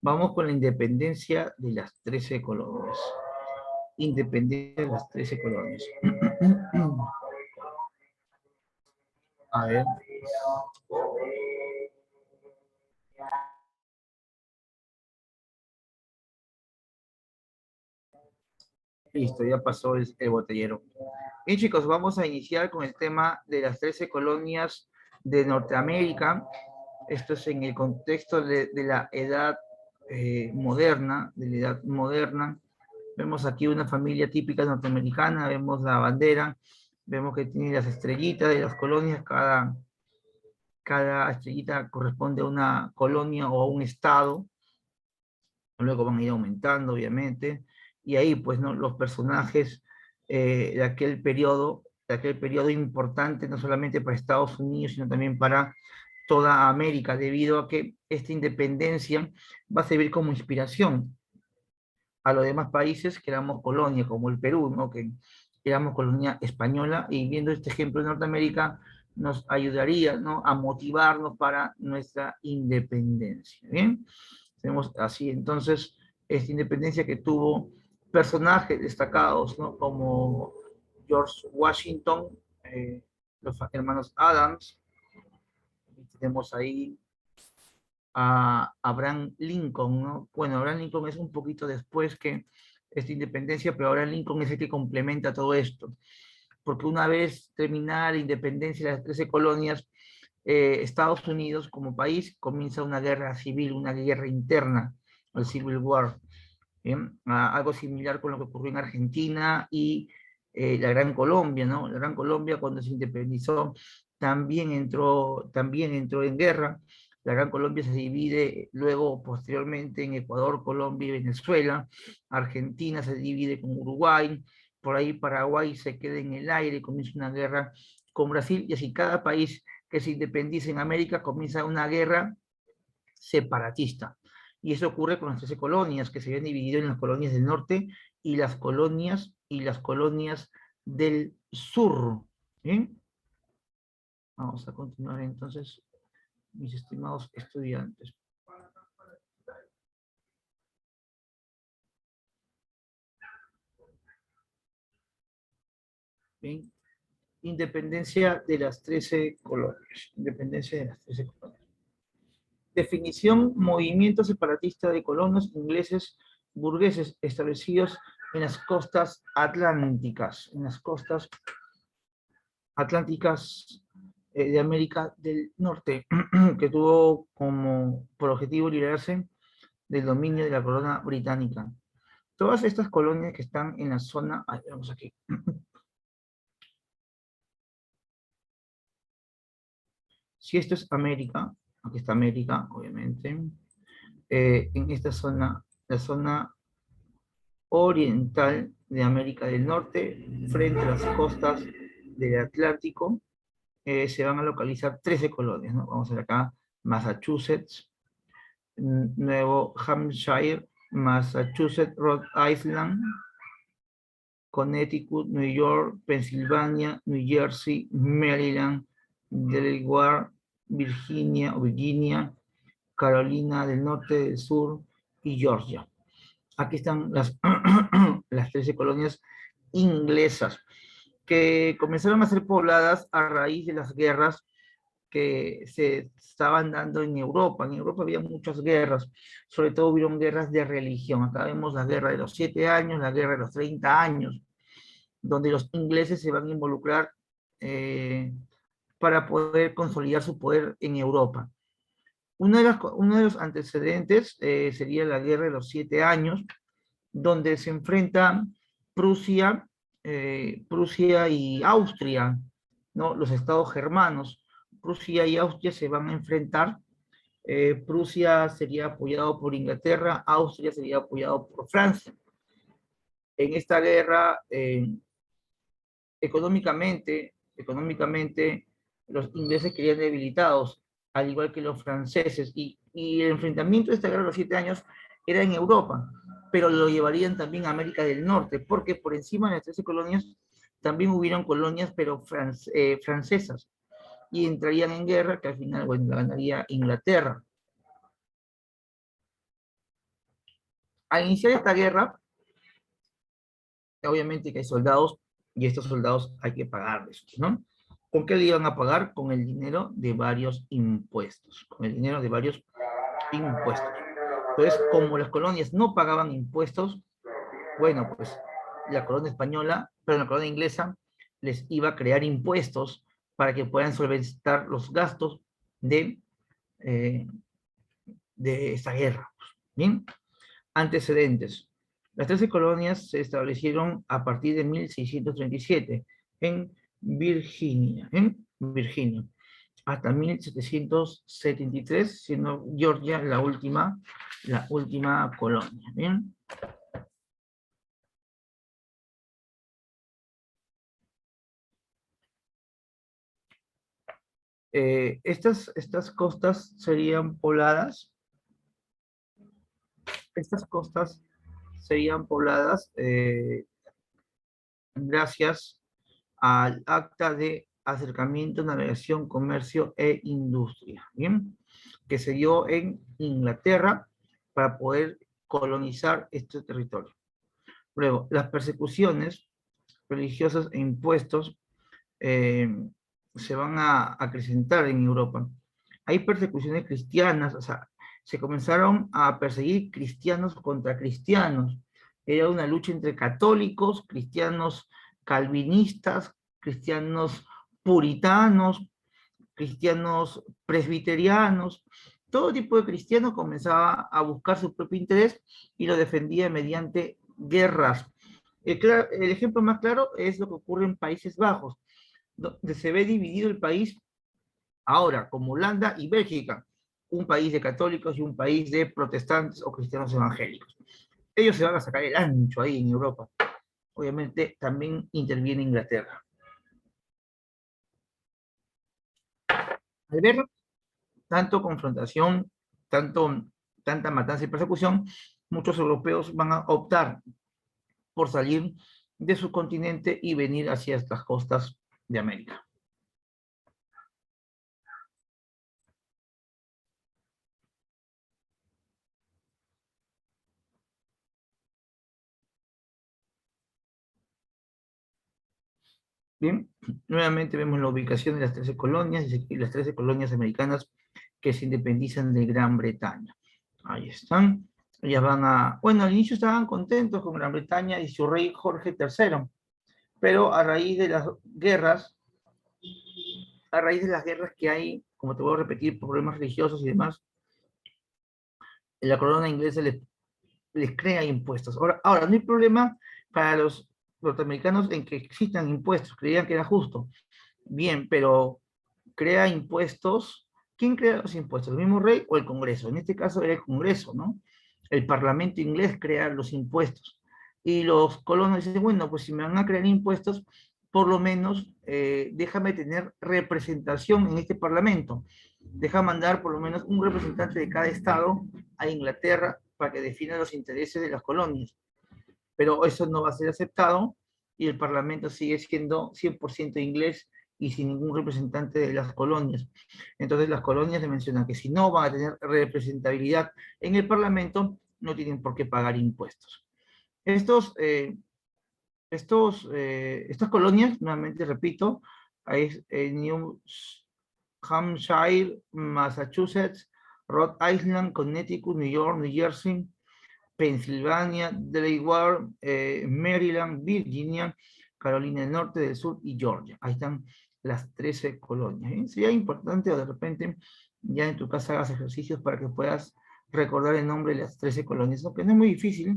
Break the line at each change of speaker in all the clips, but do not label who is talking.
Vamos con la independencia de las 13 colonias. Independencia de las 13 colonias. A ver. Listo, ya pasó el botellero. Bien, chicos, vamos a iniciar con el tema de las 13 colonias de Norteamérica. Esto es en el contexto de la edad moderna, de la edad moderna. Vemos aquí una familia típica norteamericana, vemos la bandera, vemos que tiene las estrellitas de las colonias, cada estrellita corresponde a una colonia o a un estado, luego van a ir aumentando, obviamente, y ahí, pues, ¿no? Los personajes de aquel periodo importante, no solamente para Estados Unidos, sino también para toda América, debido a que esta independencia va a servir como inspiración a los demás países que éramos colonia, como el Perú, ¿no? Que éramos colonia española, y viendo este ejemplo de Norteamérica, nos ayudaría, ¿no? A motivarnos para nuestra independencia, ¿bien? Tenemos así, entonces, esta independencia que tuvo personajes destacados, ¿no? Como George Washington, los hermanos Adams, tenemos ahí a Abraham Lincoln, ¿no? Bueno, Abraham Lincoln es un poquito después que esta independencia, pero Abraham Lincoln es el que complementa todo esto, porque una vez terminada la independencia de las 13 colonias, Estados Unidos como país comienza una guerra civil, una guerra interna, el Civil War, ¿bien? Algo similar con lo que ocurrió en Argentina y la Gran Colombia, ¿no? La Gran Colombia cuando se independizó también entró en guerra. La Gran Colombia se divide luego, posteriormente, en Ecuador, Colombia y Venezuela. Argentina se divide con Uruguay. Por ahí Paraguay se queda en el aire y comienza una guerra con Brasil. Y así cada país que se independiza en América comienza una guerra separatista. Y eso ocurre con las 13 colonias, que se habían dividido en las colonias del norte y las colonias del sur. ¿Bien? Vamos a continuar entonces, mis estimados estudiantes. Bien. Independencia de las 13 colonias. Independencia de las 13 colonias. Definición: movimiento separatista de colonos ingleses burgueses establecidos en las costas atlánticas, de América del Norte, que tuvo como por objetivo liberarse del dominio de la corona británica. Todas estas colonias que están en la zona, vamos aquí. Si esto es América, aquí está América, obviamente, en esta zona, la zona oriental de América del Norte, frente a las costas del Atlántico, se van a localizar 13 colonias, ¿no? Vamos a ver acá: Massachusetts, Nuevo Hampshire, Massachusetts, Rhode Island, Connecticut, New York, Pensilvania, New Jersey, Maryland, Delaware, Virginia, Carolina del Norte, del Sur y Georgia. Aquí están las 13 colonias inglesas que comenzaron a ser pobladas a raíz de las guerras que se estaban dando en Europa. En Europa había muchas guerras, sobre todo hubieron guerras de religión. Acá vemos la guerra de los 7 años, la guerra de los 30 años, donde los ingleses se van a involucrar para poder consolidar su poder en Europa. Uno de los antecedentes sería la guerra de los 7 años, donde se enfrentan Prusia, Prusia y Austria, ¿no? Los estados germanos. Prusia y Austria se van a enfrentar. Prusia sería apoyado por Inglaterra, Austria sería apoyado por Francia. En esta guerra, económicamente, los ingleses querían debilitados, al igual que los franceses, y el enfrentamiento de esta guerra de los 7 años era en Europa, pero lo llevarían también a América del Norte, porque por encima de las 13 colonias también hubieron colonias, pero francesas, y entrarían en guerra, que al final, bueno, la ganaría Inglaterra. Al iniciar esta guerra, obviamente que hay soldados, y estos soldados hay que pagarles, ¿no? ¿Con qué le iban a pagar? Con el dinero de varios impuestos, con el dinero de varios impuestos. Entonces, como las colonias no pagaban impuestos, bueno, pues la colonia española, pero la colonia inglesa les iba a crear impuestos para que puedan solventar los gastos de, eh, de esta guerra. Bien, antecedentes. Las 13 colonias se establecieron a partir de 1637 en Virginia, hasta 1773, siendo Georgia la última colonia. Bien. Estas costas serían pobladas, estas costas serían pobladas gracias al Acta de Acercamiento, Navegación, Comercio e Industria, ¿bien? Que se dio en Inglaterra para poder colonizar este territorio. Luego, las persecuciones religiosas e impuestos eh, se van a acrecentar en Europa. Hay persecuciones cristianas, o sea, se comenzaron a perseguir cristianos contra cristianos. Era una lucha entre católicos, cristianos calvinistas, cristianos puritanos, cristianos presbiterianos. Todo tipo de cristiano comenzaba a buscar su propio interés y lo defendía mediante guerras. El ejemplo más claro es lo que ocurre en Países Bajos, donde se ve dividido el país ahora como Holanda y Bélgica, un país de católicos y un país de protestantes o cristianos evangélicos. Ellos se van a sacar el ancho ahí en Europa. Obviamente también interviene Inglaterra. Al ver tanto confrontación, tanta matanza y persecución, muchos europeos van a optar por salir de su continente y venir hacia estas costas de América. Bien, nuevamente vemos la ubicación de las 13 colonias y las 13 colonias americanas que se independizan de Gran Bretaña. Ahí están. Ellas van a... Bueno, al inicio estaban contentos con Gran Bretaña y su rey Jorge III, pero a raíz de las guerras que hay, como te voy a repetir, problemas religiosos y demás, la corona inglesa les crea impuestos. Ahora, no hay problema para los norteamericanos en que existan impuestos, creían que era justo. Bien, pero crea impuestos. ¿Quién crea los impuestos? ¿El mismo rey o el Congreso? En este caso era el Congreso, ¿no? El Parlamento inglés crea los impuestos. Y los colonos dicen, bueno, pues si me van a crear impuestos, por lo menos déjame tener representación en este Parlamento. Deja mandar por lo menos un representante de cada estado a Inglaterra para que defina los intereses de las colonias. Pero eso no va a ser aceptado y el Parlamento sigue siendo 100% inglés y sin ningún representante de las colonias. Entonces las colonias le mencionan que si no van a tener representabilidad en el Parlamento, no tienen por qué pagar impuestos. Estas colonias, nuevamente repito, es New Hampshire, Massachusetts, Rhode Island, Connecticut, New York, New Jersey, Pensilvania, Delaware, Maryland, Virginia, Carolina del Norte, del Sur y Georgia. Ahí están las 13 colonias. ¿Eh? Sería importante o de repente ya en tu casa hagas ejercicios para que puedas recordar el nombre de las 13 colonias, aunque no es muy difícil,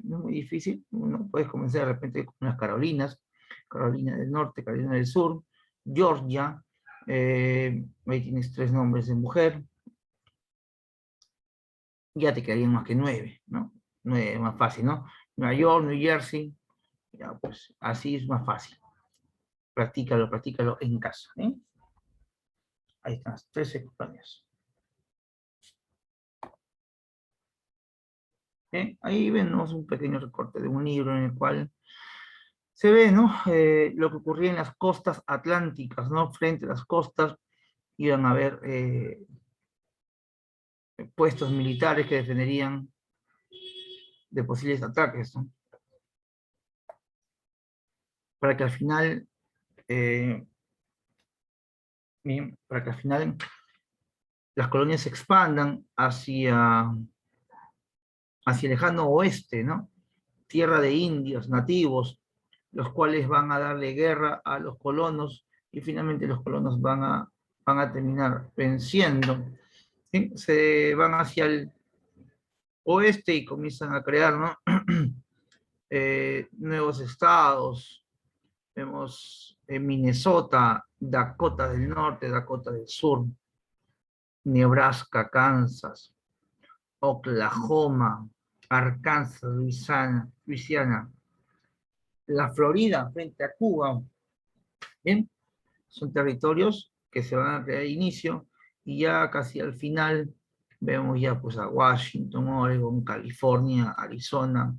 no es muy difícil. Uno puedes comenzar de repente con las Carolinas, Carolina del Norte, Carolina del Sur, Georgia, ahí tienes 3 nombres de mujer, ya te quedarían más que 9, ¿no? 9 es más fácil, ¿no? Nueva York, New Jersey, ya pues así es más fácil. Practícalo en casa, ¿eh? Ahí están las 13 colonias. ¿Eh? Ahí vemos un pequeño recorte de un libro en el cual se ve, ¿no? Lo que ocurría en las costas atlánticas, ¿no? Frente a las costas iban a haber puestos militares que defenderían de posibles ataques, ¿no? Para que al final, bien, para que al final las colonias se expandan hacia el lejano oeste, ¿no? Tierra de indios nativos, los cuales van a darle guerra a los colonos y finalmente los colonos van a terminar venciendo. ¿Sí? Se van hacia el oeste y comienzan a crear, ¿no? Nuevos estados. Vemos Minnesota, Dakota del Norte, Dakota del Sur, Nebraska, Kansas, Oklahoma, Arkansas, Luisiana, la Florida frente a Cuba. Bien, son territorios que se van a crear de inicio y ya casi al final vemos ya pues a Washington, Oregon, California, Arizona,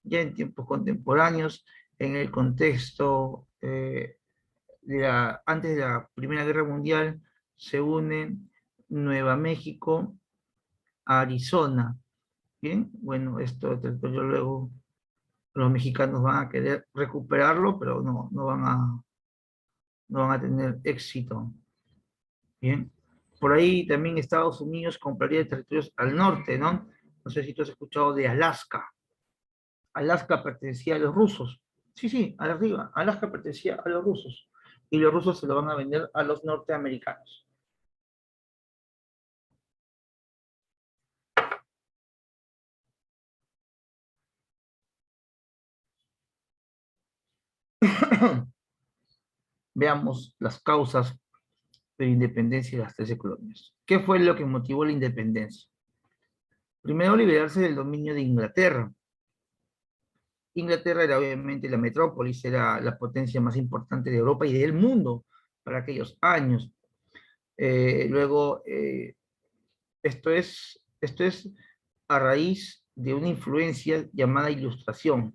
ya en tiempos contemporáneos, en el contexto antes de la Primera Guerra Mundial, se unen Nueva México a Arizona. Bien, bueno, esto territorio luego los mexicanos van a querer recuperarlo, pero no van a tener éxito. Bien, por ahí también Estados Unidos compraría territorios al norte, ¿no? No sé si tú has escuchado de Alaska. Alaska pertenecía a los rusos. Sí, sí, arriba. Alaska pertenecía a los rusos. Y los rusos se lo van a vender a los norteamericanos. Veamos las causas de la independencia de las 13 colonias. ¿Qué fue lo que motivó la independencia? Primero, liberarse del dominio de Inglaterra. Inglaterra era obviamente la metrópolis, era la potencia más importante de Europa y del mundo para aquellos años. Luego, esto es a raíz de una influencia llamada Ilustración.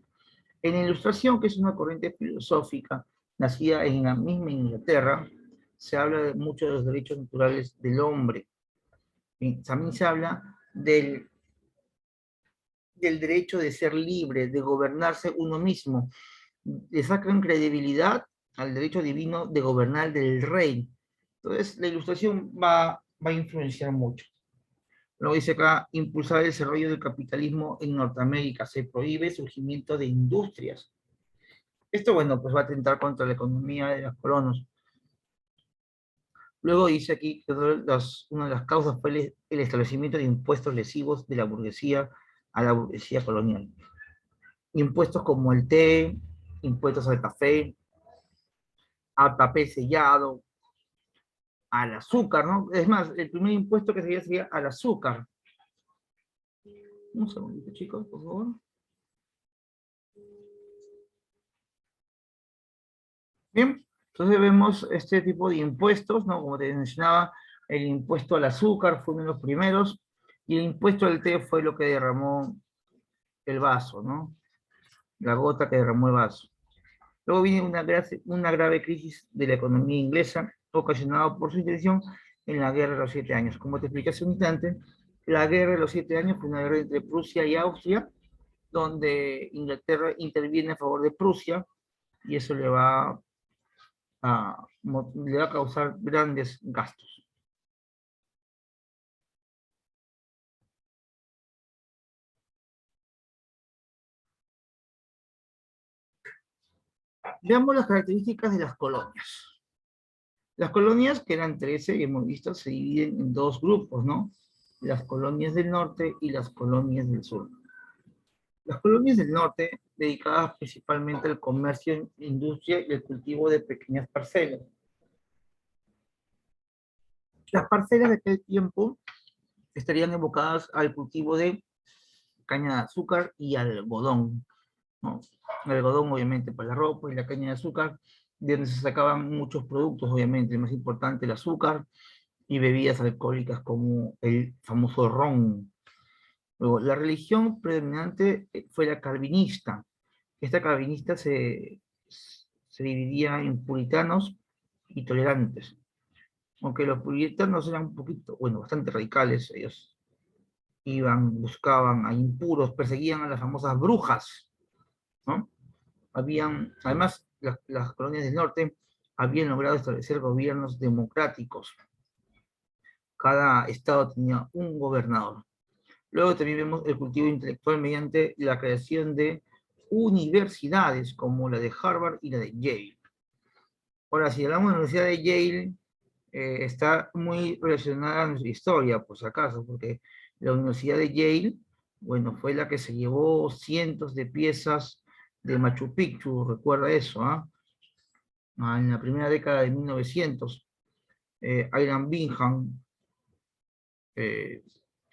En la Ilustración, que es una corriente filosófica nacida en la misma Inglaterra, se habla de muchos de los derechos naturales del hombre. También se habla del derecho de ser libre, de gobernarse uno mismo. Le sacan credibilidad al derecho divino de gobernar del rey. Entonces, la Ilustración va a influenciar mucho. Luego dice acá, impulsar el desarrollo del capitalismo en Norteamérica. Se prohíbe el surgimiento de industrias. Esto, bueno, pues va a atentar contra la economía de los colonos. Luego dice aquí que una de las causas fue el establecimiento de impuestos lesivos de la burguesía a la burguesía colonial. Impuestos como el té, impuestos al café, al papel sellado, al azúcar, ¿no? Es más, el primer impuesto que sería al azúcar. Un segundito, chicos, por favor. Bien, entonces vemos este tipo de impuestos, ¿no? Como te mencionaba, el impuesto al azúcar fue uno de los primeros, y el impuesto al té fue lo que derramó el vaso, ¿no? La gota que derramó el vaso. Luego viene una grave crisis de la economía inglesa, ocasionada por su intervención en la Guerra de los 7 Años. Como te expliqué hace un instante, la Guerra de los 7 Años fue una guerra entre Prusia y Austria, donde Inglaterra interviene a favor de Prusia, y eso le va a causar grandes gastos. Veamos las características de las colonias. Las colonias, que eran 13, y hemos visto, se dividen en dos grupos, ¿no? Las colonias del norte y las colonias del sur. Las colonias del norte, dedicadas principalmente al comercio, industria y el cultivo de pequeñas parcelas. Las parcelas de aquel tiempo estarían evocadas al cultivo de caña de azúcar y algodón, ¿no? El algodón, obviamente, para la ropa, y la caña de azúcar, de donde se sacaban muchos productos, obviamente, el más importante el azúcar, y bebidas alcohólicas como el famoso ron. Luego, la religión predominante fue la calvinista. Esta calvinista se dividía en puritanos y tolerantes. Aunque los puritanos eran un poquito, bueno, bastante radicales ellos. iban, buscaban a impuros, perseguían a las famosas brujas, ¿no? Además, las colonias del norte habían logrado establecer gobiernos democráticos. Cada estado tenía un gobernador. Luego también vemos el cultivo intelectual mediante la creación de universidades como la de Harvard y la de Yale. Ahora, si hablamos de la Universidad de Yale, está muy relacionada a nuestra historia, por si acaso, porque la Universidad de Yale, bueno, fue la que se llevó cientos de piezas de Machu Picchu, recuerda eso, ¿ah? En la primera década de 1900, Ian Bingham eh,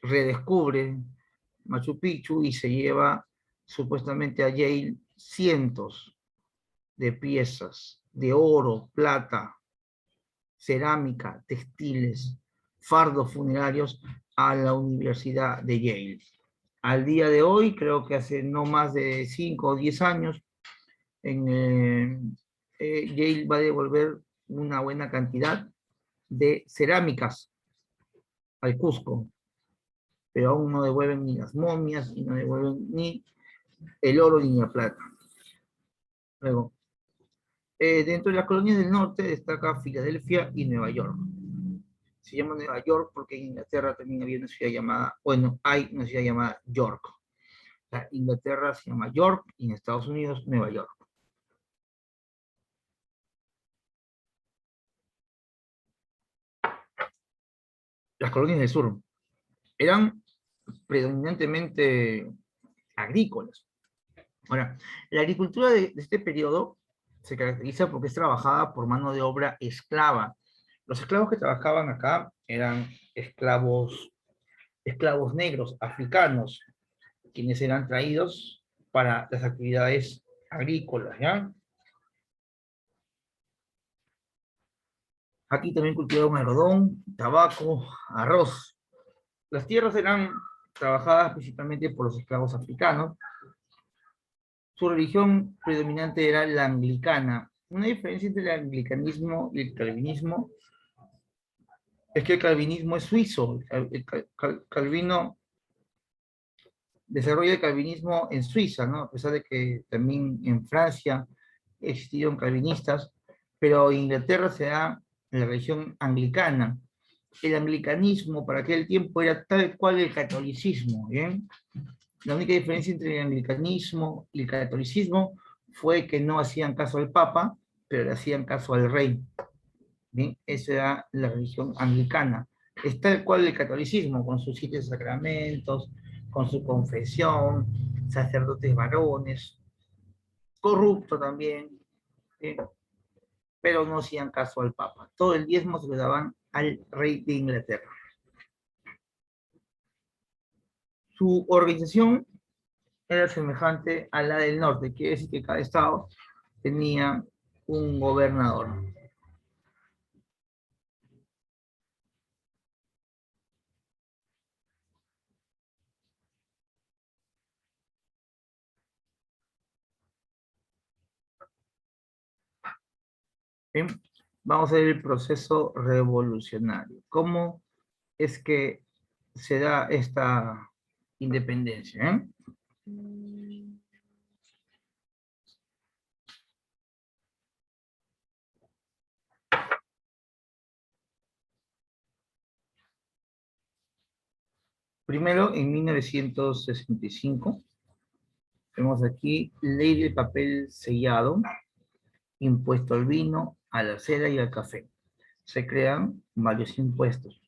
redescubre Machu Picchu y se lleva supuestamente a Yale cientos de piezas de oro, plata, cerámica, textiles, fardos funerarios a la Universidad de Yale. Al día de hoy, creo que hace no más de 5 o 10 años, Yale va a devolver una buena cantidad de cerámicas al Cusco, pero aún no devuelven ni las momias, y no devuelven ni el oro ni la plata. Luego, dentro de las colonias del norte destaca Filadelfia y Nueva York. Se llama Nueva York porque en Inglaterra también había una ciudad llamada, bueno, hay una ciudad llamada York. La Inglaterra se llama York y en Estados Unidos Nueva York. Las colonias del sur eran predominantemente agrícolas. Ahora, la agricultura de este periodo se caracteriza porque es trabajada por mano de obra esclava. Los esclavos que trabajaban acá eran esclavos negros, africanos, quienes eran traídos para las actividades agrícolas, ¿ya? Aquí también cultivaban algodón, tabaco, arroz. Las tierras eran trabajadas principalmente por los esclavos africanos. Su religión predominante era la anglicana. Una diferencia entre el anglicanismo y el calvinismo es que el calvinismo es suizo. Calvino desarrolla el calvinismo en Suiza, ¿no? A pesar de que también en Francia existieron calvinistas, pero en Inglaterra se da la religión anglicana. El anglicanismo para aquel tiempo era tal cual el catolicismo, ¿bien? La única diferencia entre el anglicanismo y el catolicismo fue que no hacían caso al Papa, pero le hacían caso al rey. ¿Bien? Esa era la religión anglicana. Es tal cual el catolicismo, con sus 7 sacramentos, con su confesión, sacerdotes varones, corrupto también, ¿sí? Pero no hacían caso al Papa. Todo el diezmo se lo daban al rey de Inglaterra. Su organización era semejante a la del norte, quiere decir que cada estado tenía un gobernador. ¿Bien? Vamos a ver el proceso revolucionario. ¿Cómo es que se da esta independencia? Primero, en 1965, vemos aquí ley del papel sellado, impuesto al vino, a la seda y al café. Se crean varios impuestos.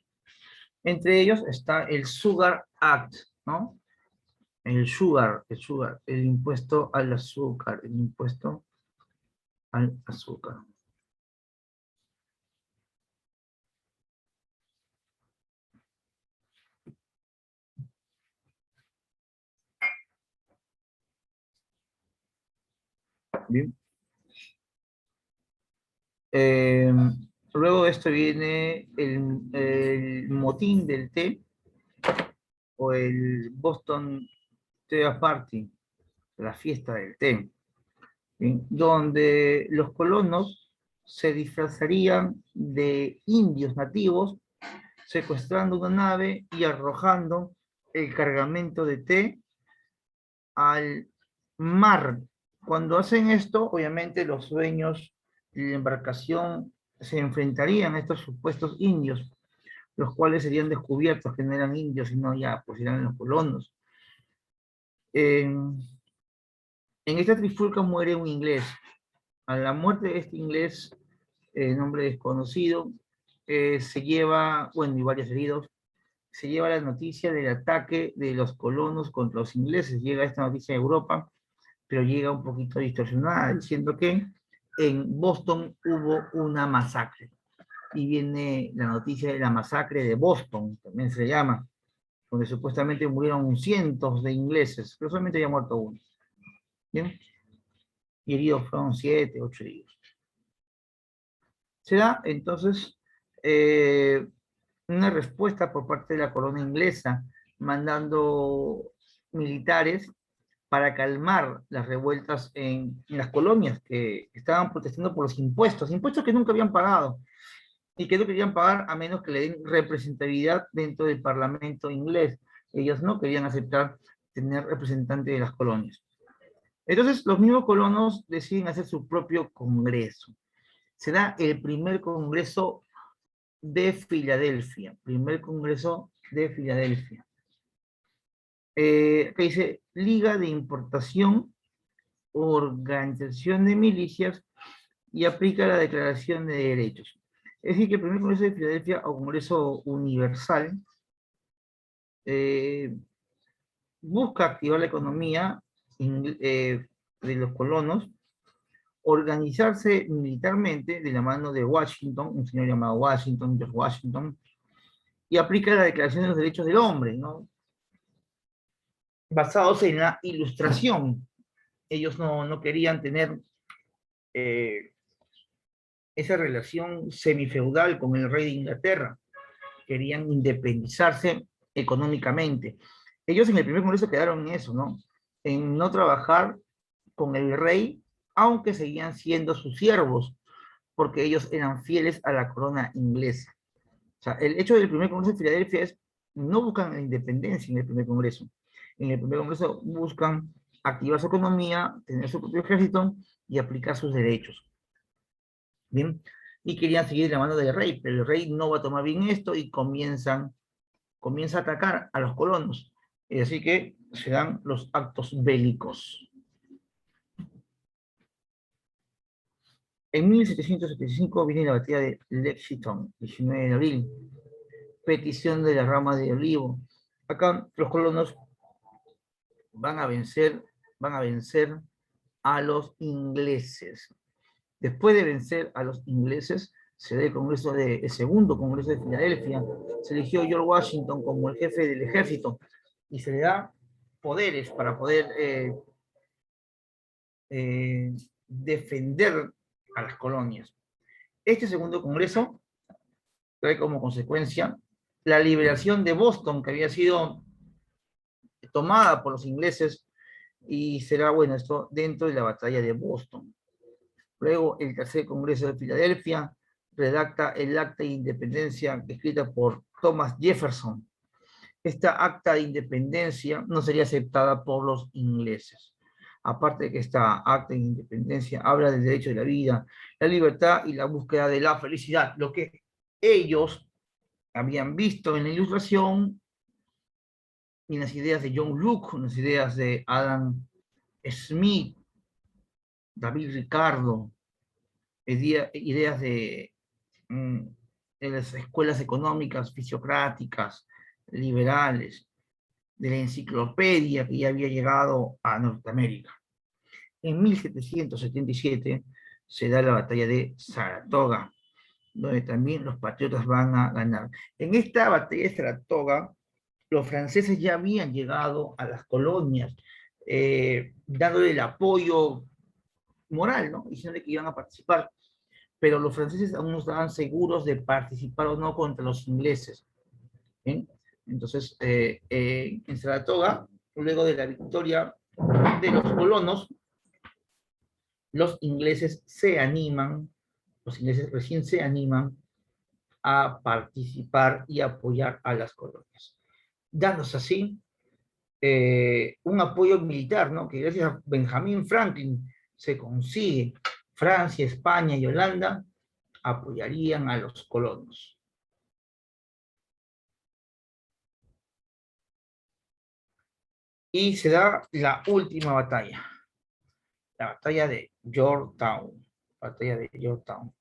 Entre ellos está el Sugar Act, ¿no? El impuesto al azúcar, el impuesto al azúcar. Bien. Eh, Luego de esto viene el motín del té o el Boston Tea Party, la fiesta del té, ¿sí? Donde los colonos se disfrazarían de indios nativos, secuestrando una nave y arrojando el cargamento de té al mar. Cuando hacen esto, obviamente los dueños de la embarcación se enfrentarían a estos supuestos indios, los cuales serían descubiertos que no eran indios, sino ya, pues eran los colonos. En esta trifulca muere un inglés. A la muerte de este inglés, nombre desconocido, se lleva, bueno, y varios heridos, se lleva la noticia del ataque de los colonos contra los ingleses. Llega esta noticia a Europa, pero llega un poquito distorsionada, diciendo que en Boston hubo una masacre. Y viene la noticia de la masacre de Boston, también se llama, donde supuestamente murieron cientos de ingleses, pero solamente había muerto uno. ¿Bien? Y heridos fueron 7, 8 heridos. Se da entonces una respuesta por parte de la corona inglesa, mandando militares para calmar las revueltas en las colonias que estaban protestando por los impuestos, impuestos que nunca habían pagado y que no querían pagar a menos que le den representatividad dentro del parlamento inglés. Ellos no querían aceptar tener representantes de las colonias. Entonces, los mismos colonos deciden hacer su propio congreso. Se da el primer congreso de Filadelfia, primer congreso de Filadelfia. Que dice Liga de Importación, Organización de Milicias y aplica la Declaración de Derechos. Es decir, que el primer congreso de Filadelfia, o Congreso Universal, busca activar la economía de los colonos, organizarse militarmente de la mano de Washington, un señor llamado Washington, George Washington, y aplica la Declaración de los Derechos del Hombre, ¿no? Basados en la Ilustración. Ellos no querían tener esa relación semifeudal con el rey de Inglaterra. Querían independizarse económicamente. Ellos en el primer congreso quedaron en eso, ¿no? En no trabajar con el rey, aunque seguían siendo sus siervos, porque ellos eran fieles a la corona inglesa. O sea, el hecho del primer congreso de Filadelfia es, no buscan la independencia en el primer congreso. En el primer congreso buscan activar su economía, tener su propio ejército y aplicar sus derechos. Bien, y querían seguir la mano del rey, pero el rey no va a tomar bien esto y comienza a atacar a los colonos. Y así que se dan los actos bélicos. En 1775 viene la batalla de Lexington, 19 de abril, petición de la rama de olivo. Acá los colonos van a vencer a los ingleses. Después de vencer a los ingleses, se da el segundo congreso de Filadelfia. Se eligió George Washington como el jefe del ejército y se le da poderes para poder defender a las colonias. Este segundo congreso trae como consecuencia la liberación de Boston, que había sido tomada por los ingleses, y será, bueno, esto dentro de la batalla de Boston. Luego, el tercer congreso de Filadelfia redacta el acta de independencia escrita por Thomas Jefferson. Esta acta de independencia no sería aceptada por los ingleses. Aparte de que esta acta de independencia habla del derecho de la vida, la libertad y la búsqueda de la felicidad, lo que ellos habían visto en la Ilustración y en las ideas de John Locke, en las ideas de Adam Smith, David Ricardo, ideas de las escuelas económicas fisiocráticas, liberales, de la enciclopedia que ya había llegado a Norteamérica. En 1777 se da la batalla de Saratoga, donde también los patriotas van a ganar. En esta batalla de Saratoga, los franceses ya habían llegado a las colonias, dándole el apoyo moral, ¿no? Diciéndole que iban a participar, pero los franceses aún no estaban seguros de participar o no contra los ingleses. ¿Bien? Entonces, en Saratoga, luego de la victoria de los colonos, los ingleses recién se animan a participar y apoyar a las colonias, dándose así un apoyo militar, ¿no? Que gracias a Benjamin Franklin se consigue. Francia, España y Holanda apoyarían a los colonos. Y se da la última batalla, la batalla de Yorktown. Batalla de Yorktown.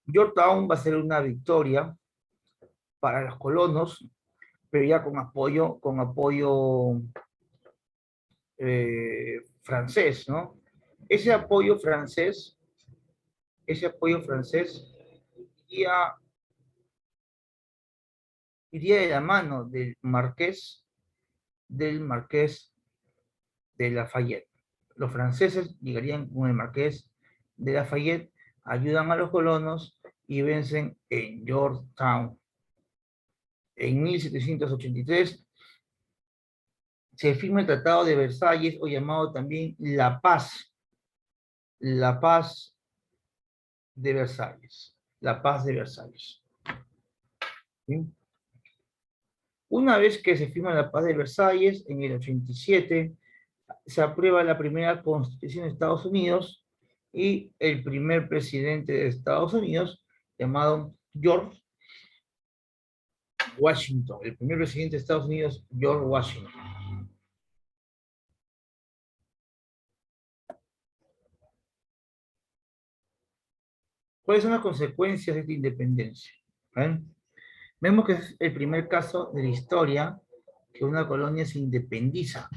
Yorktown va a ser una victoria para los colonos, pero ya con apoyo francés, ¿no? Ese apoyo francés, ese apoyo francés iría, iría de la mano del marqués de Lafayette. Los franceses llegarían con el marqués de Lafayette, ayudan a los colonos y vencen en Yorktown. En 1783 se firma el Tratado de Versalles, o llamado también la paz de Versalles, la paz de Versalles. ¿Sí? Una vez que se firma la paz de Versalles, en el 87, se aprueba la primera constitución de Estados Unidos y el primer presidente de Estados Unidos, llamado George Washington, el primer presidente de Estados Unidos, George Washington. ¿Cuáles son las consecuencias de esta independencia? ¿Eh? Vemos que es el primer caso de la historia que una colonia se independiza,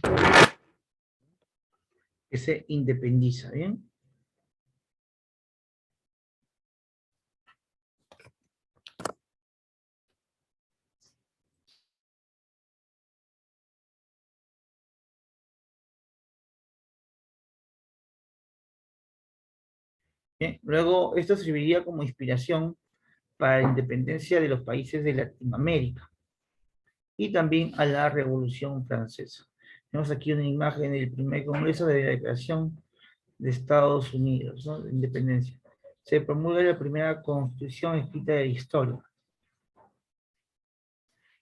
¿bien? Bien. Luego, esto serviría como inspiración para la independencia de los países de Latinoamérica y también a la Revolución Francesa. Tenemos aquí una imagen del primer Congreso de la Declaración de Estados Unidos, ¿no? De independencia. Se promulga la primera constitución escrita de la historia.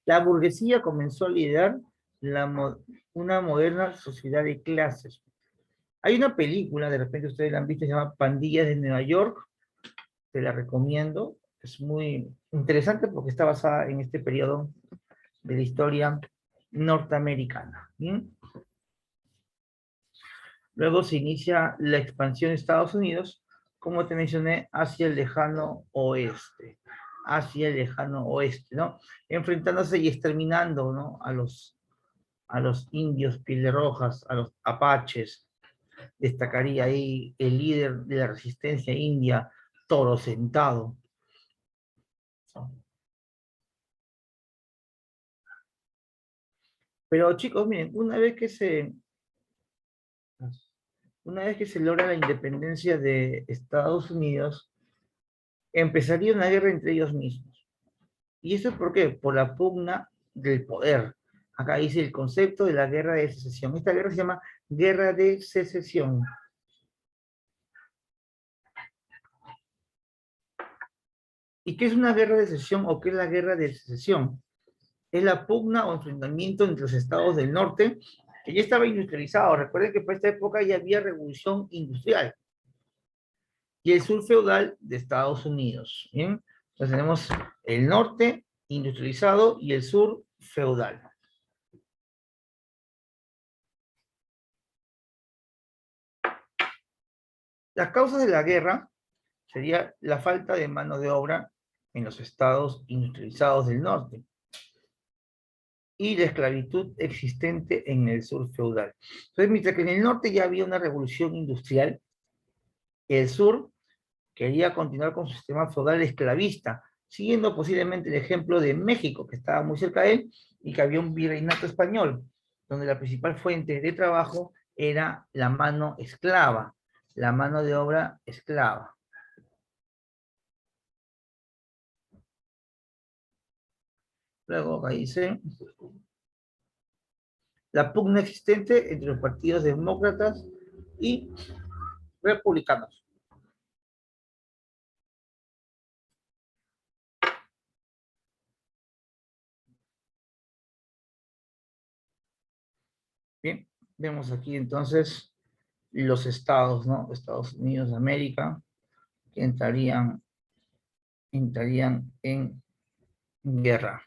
La burguesía comenzó a liderar una moderna sociedad de clases. Hay una película, de repente ustedes la han visto, se llama Pandillas de Nueva York, te la recomiendo, es muy interesante porque está basada en este periodo de la historia norteamericana. ¿Bien? Luego se inicia la expansión de Estados Unidos, como te mencioné, hacia el lejano oeste, ¿no? Enfrentándose y exterminando, ¿no? A los indios pieles rojas, a los apaches. Destacaría ahí el líder de la resistencia india, Toro Sentado. Pero chicos, miren, una vez que se logra la independencia de Estados Unidos, empezaría una guerra entre ellos mismos. ¿Y eso es por qué? Por la pugna del poder. Acá dice el concepto de la guerra de secesión. Esta guerra se llama guerra de secesión. ¿Y qué es una guerra de secesión o qué es la guerra de secesión? Es la pugna o enfrentamiento entre los estados del norte, que ya estaba industrializado. Recuerden que para esta época ya había revolución industrial. Y el sur feudal de Estados Unidos. ¿Bien? Entonces tenemos el norte industrializado y el sur feudal. Las causas de la guerra sería la falta de mano de obra en los estados industrializados del norte y la esclavitud existente en el sur feudal. Entonces, mientras que en el norte ya había una revolución industrial, el sur quería continuar con su sistema feudal esclavista, siguiendo posiblemente el ejemplo de México, que estaba muy cerca de él, y que había un virreinato español, donde la principal fuente de trabajo era la mano esclava, la mano de obra esclava. Luego, ahí dice, la pugna existente entre los partidos demócratas y republicanos. Bien, vemos aquí entonces los estados, ¿no? Estados Unidos de América, que entrarían en guerra.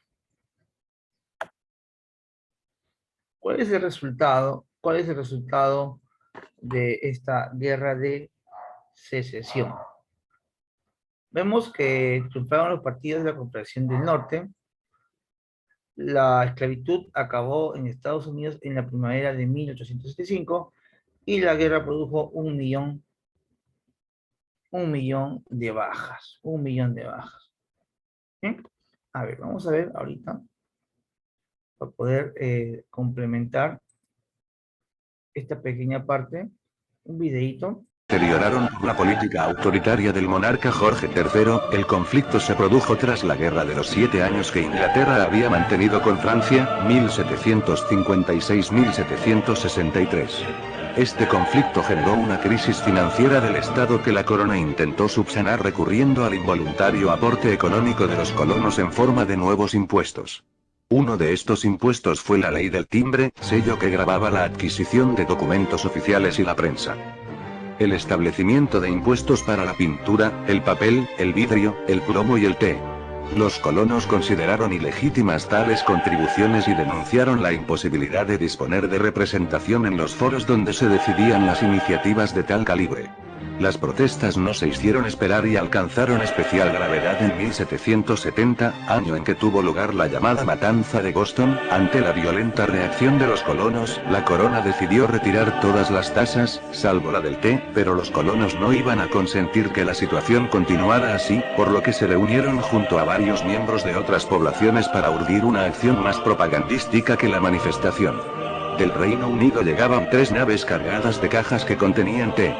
¿Cuál es el resultado? ¿Cuál es el resultado de esta guerra de secesión? Vemos que triunfaron los partidos de la Confederación del Norte. La esclavitud acabó en Estados Unidos en la primavera de 1875 y la guerra produjo un millón de bajas. Un millón de bajas. ¿Bien? A ver, vamos a ver ahorita para poder complementar esta pequeña parte, un videíto.
Deterioraron la política autoritaria del monarca Jorge III, el conflicto se produjo tras la Guerra de los 7 años que Inglaterra había mantenido con Francia, 1756-1763. Este conflicto generó una crisis financiera del Estado que la corona intentó subsanar recurriendo al involuntario aporte económico de los colonos en forma de nuevos impuestos. Uno de estos impuestos fue la ley del timbre, sello que gravaba la adquisición de documentos oficiales y la prensa. El establecimiento de impuestos para la pintura, el papel, el vidrio, el plomo y el té. Los colonos consideraron ilegítimas tales contribuciones y denunciaron la imposibilidad de disponer de representación en los foros donde se decidían las iniciativas de tal calibre. Las protestas no se hicieron esperar y alcanzaron especial gravedad en 1770, año en que tuvo lugar la llamada Matanza de Boston. Ante la violenta reacción de los colonos, la corona decidió retirar todas las tasas, salvo la del té, pero los colonos no iban a consentir que la situación continuara así, por lo que se reunieron junto a varios miembros de otras poblaciones para urdir una acción más propagandística que la manifestación. Del Reino Unido llegaban 3 naves cargadas de cajas que contenían té.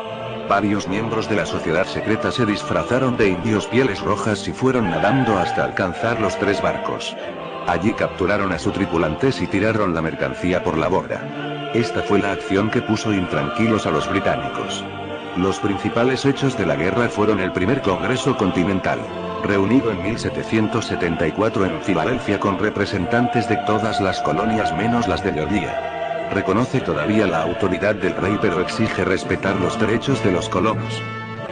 Varios miembros de la sociedad secreta se disfrazaron de indios pieles rojas y fueron nadando hasta alcanzar los 3 barcos. Allí capturaron a sus tripulantes y tiraron la mercancía por la borda. Esta fue la acción que puso intranquilos a los británicos. Los principales hechos de la guerra fueron el primer Congreso Continental, reunido en 1774 en Filadelfia con representantes de todas las colonias menos las de Georgia. Reconoce todavía la autoridad del rey pero exige respetar los derechos de los colonos.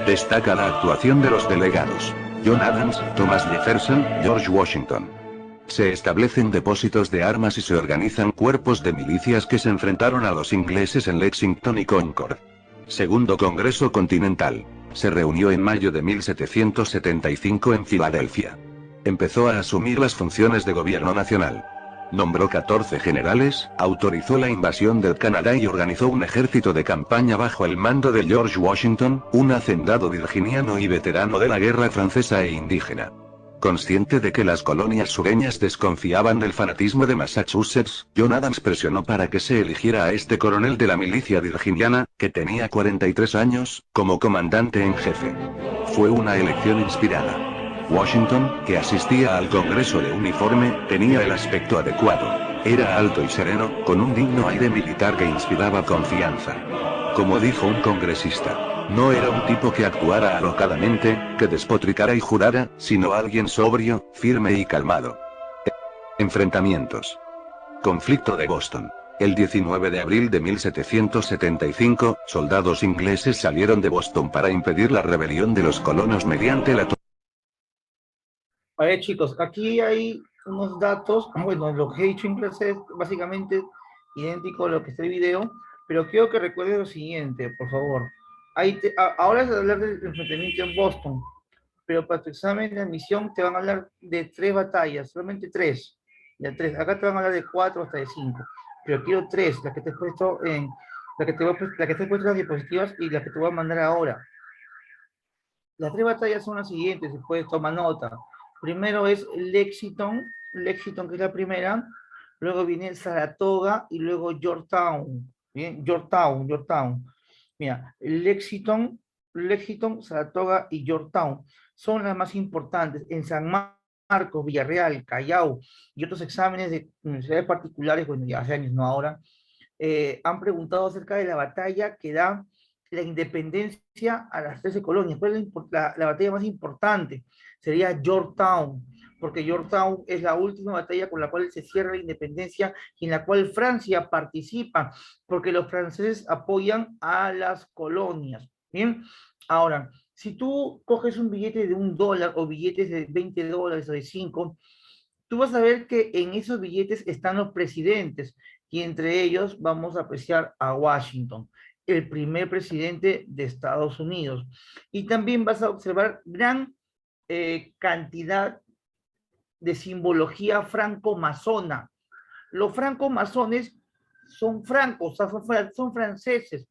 Destaca la actuación de los delegados: John Adams, Thomas Jefferson, George Washington. Se establecen depósitos de armas y se organizan cuerpos de milicias que se enfrentaron a los ingleses en Lexington y Concord. Segundo Congreso Continental. Se reunió en mayo de 1775 en Filadelfia. Empezó a asumir las funciones de gobierno nacional. Nombró 14 generales, autorizó la invasión del Canadá y organizó un ejército de campaña bajo el mando de George Washington, un hacendado virginiano y veterano de la guerra francesa e indígena. Consciente de que las colonias sureñas desconfiaban del fanatismo de Massachusetts, John Adams presionó para que se eligiera a este coronel de la milicia virginiana, que tenía 43 años, como comandante en jefe. Fue una elección inspirada. Washington, que asistía al Congreso de uniforme, tenía el aspecto adecuado. Era alto y sereno, con un digno aire militar que inspiraba confianza. Como dijo un congresista, no era un tipo que actuara alocadamente, que despotricara y jurara, sino alguien sobrio, firme y calmado. Enfrentamientos. Conflicto de Boston. El 19 de abril de 1775, soldados ingleses salieron de Boston para impedir la rebelión de los colonos mediante la...
A ver, chicos, aquí hay unos datos. Bueno, lo que he dicho en clase es básicamente idéntico a lo que está en el video, pero quiero que recuerden lo siguiente, por favor. Ahora es hablar del enfrentamiento en Boston, pero para tu examen de admisión te van a hablar de 3 batallas, solamente 3. Ya 3. Acá te van a hablar de 4 hasta de 5, pero quiero 3, las que te he puesto en, la que te he puesto en las diapositivas y las que te voy a mandar ahora. Las 3 batallas son las siguientes, si puedes tomar nota. Primero es Lexington, Lexington que es la primera, luego viene Saratoga y luego Yorktown. Bien, Yorktown. Mira, Lexington, Saratoga y Yorktown son las más importantes. En San Marcos, Villarreal, Callao y otros exámenes de universidades particulares, bueno, ya hace años, no ahora, han preguntado acerca de la batalla que da la independencia a las 13 colonias. ¿Cuál es la batalla más importante? Sería Yorktown, porque Yorktown es la última batalla con la cual se cierra la independencia y en la cual Francia participa, porque los franceses apoyan a las colonias. Bien, ahora, si tú coges un billete de $1 o billetes de $20 o de 5, tú vas a ver que en esos billetes están los presidentes y entre ellos vamos a apreciar a Washington, el primer presidente de Estados Unidos. Y también vas a observar gran cantidad de simbología franco-masona. Los franco-masones son francos, son franceses,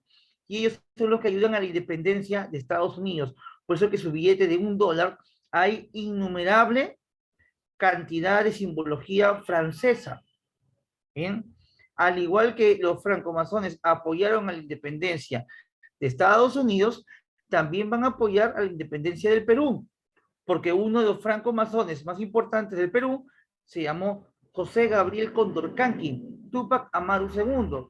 y ellos son los que ayudan a la independencia de Estados Unidos. Por eso que su billete de $1 hay innumerable cantidad de simbología francesa. ¿Bien? Al igual que los francomasones apoyaron a la independencia de Estados Unidos, también van a apoyar a la independencia del Perú, porque uno de los francomasones más importantes del Perú se llamó José Gabriel Condorcanqui, Túpac Amaru II.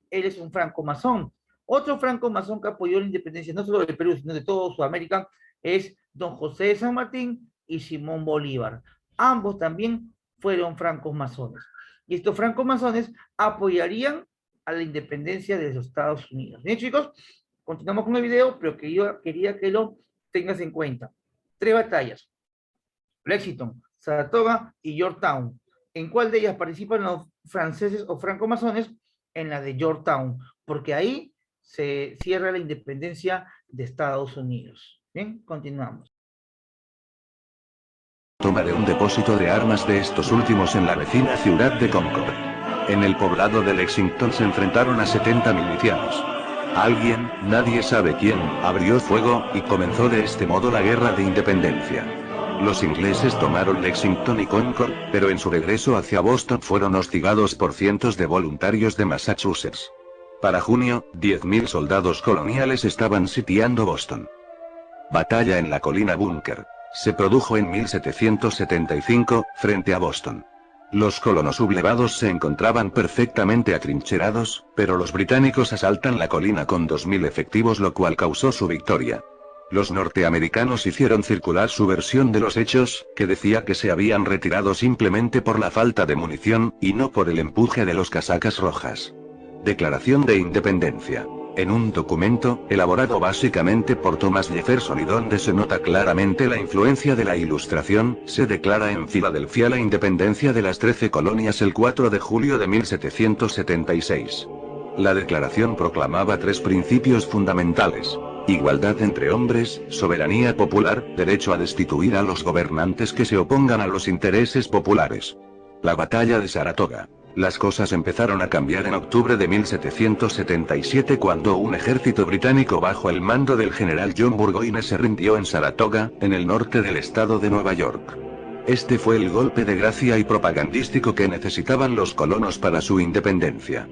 Él es un francomasón. Otro francomasón que apoyó la independencia, no solo del Perú, sino de toda Sudamérica, es don José de San Martín y Simón Bolívar. Ambos también fueron francos masones. Y estos francos masones apoyarían a la independencia de los Estados Unidos. Bien, chicos, continuamos con el video, pero que yo quería que lo tengas en cuenta. 3 batallas: Lexington, Saratoga y Yorktown. ¿En cuál de ellas participan los franceses o francomasones? En la de Yorktown, porque ahí se cierra la independencia de Estados Unidos. Bien, continuamos.
Toma de un depósito de armas de estos últimos en la vecina ciudad de Concord. En el poblado de Lexington se enfrentaron a 70 milicianos. Alguien, nadie sabe quién, abrió fuego, y comenzó de este modo la guerra de independencia. Los ingleses tomaron Lexington y Concord, pero en su regreso hacia Boston fueron hostigados por cientos de voluntarios de Massachusetts. Para junio, 10.000 soldados coloniales estaban sitiando Boston. Batalla en la colina Bunker. Se produjo en 1775, frente a Boston. Los colonos sublevados se encontraban perfectamente atrincherados, pero los británicos asaltan la colina con 2.000 efectivos, lo cual causó su victoria. Los norteamericanos hicieron circular su versión de los hechos, que decía que se habían retirado simplemente por la falta de munición, y no por el empuje de los casacas rojas. Declaración de Independencia. En un documento, elaborado básicamente por Thomas Jefferson y donde se nota claramente la influencia de la Ilustración, se declara en Filadelfia la independencia de las 13 colonias el 4 de julio de 1776. La declaración proclamaba 3 principios fundamentales: igualdad entre hombres, soberanía popular, derecho a destituir a los gobernantes que se opongan a los intereses populares. La batalla de Saratoga. Las cosas empezaron a cambiar en octubre de 1777 cuando un ejército británico bajo el mando del general John Burgoyne se rindió en Saratoga, en el norte del estado de Nueva York. Este fue el golpe de gracia y propagandístico que necesitaban los colonos para su independencia.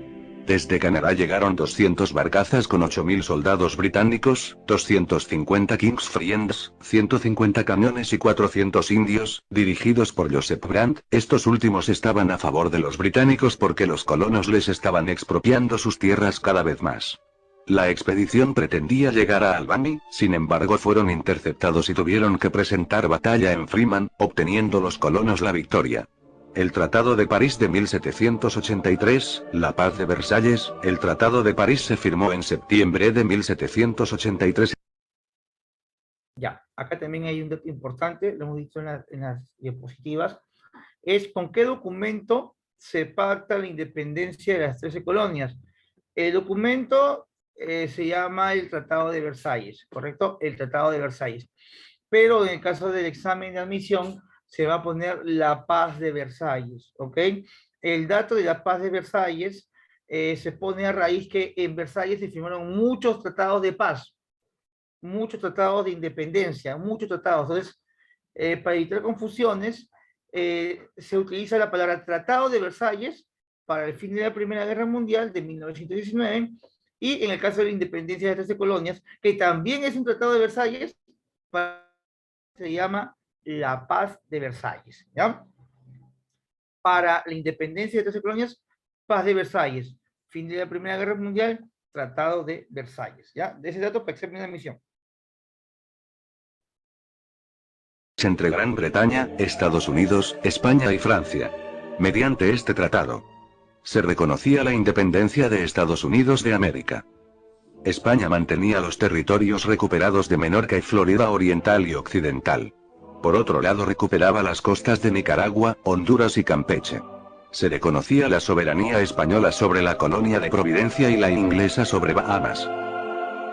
Desde Canadá llegaron 200 barcazas con 8.000 soldados británicos, 250 King's Friends, 150 camiones y 400 indios, dirigidos por Joseph Brant. Estos últimos estaban a favor de los británicos porque los colonos les estaban expropiando sus tierras cada vez más. La expedición pretendía llegar a Albany, sin embargo fueron interceptados y tuvieron que presentar batalla en Freeman, obteniendo los colonos la victoria. El Tratado de París de 1783, la Paz de Versalles. El Tratado de París se firmó en septiembre de 1783.
Ya, acá también hay un dato importante, lo hemos dicho en las diapositivas, es con qué documento se pacta la independencia de las 13 colonias. El documento se llama el Tratado de Versalles, ¿correcto? El Tratado de Versalles. Pero en el caso del examen de admisión, se va a poner la Paz de Versalles, ¿ok? El dato de la Paz de Versalles se pone a raíz que en Versalles se firmaron muchos tratados de paz, muchos tratados de independencia, muchos tratados. Entonces, para evitar confusiones, se utiliza la palabra Tratado de Versalles para el fin de la Primera Guerra Mundial de 1919, y en el caso de la independencia de las 13 colonias, que también es un Tratado de Versalles, se llama la Paz de Versalles, ¿ya? Para la independencia de 13 colonias, Paz de Versalles. Fin de la Primera Guerra Mundial, Tratado de Versalles. ¿Ya? De ese dato para examinar la misión.
Entre Gran Bretaña, Estados Unidos, España y Francia. Mediante este tratado, se reconocía la independencia de Estados Unidos de América. España mantenía los territorios recuperados de Menorca y Florida Oriental y Occidental. Por otro lado, recuperaba las costas de Nicaragua, Honduras y Campeche. Se reconocía la soberanía española sobre la colonia de Providencia y la inglesa sobre Bahamas.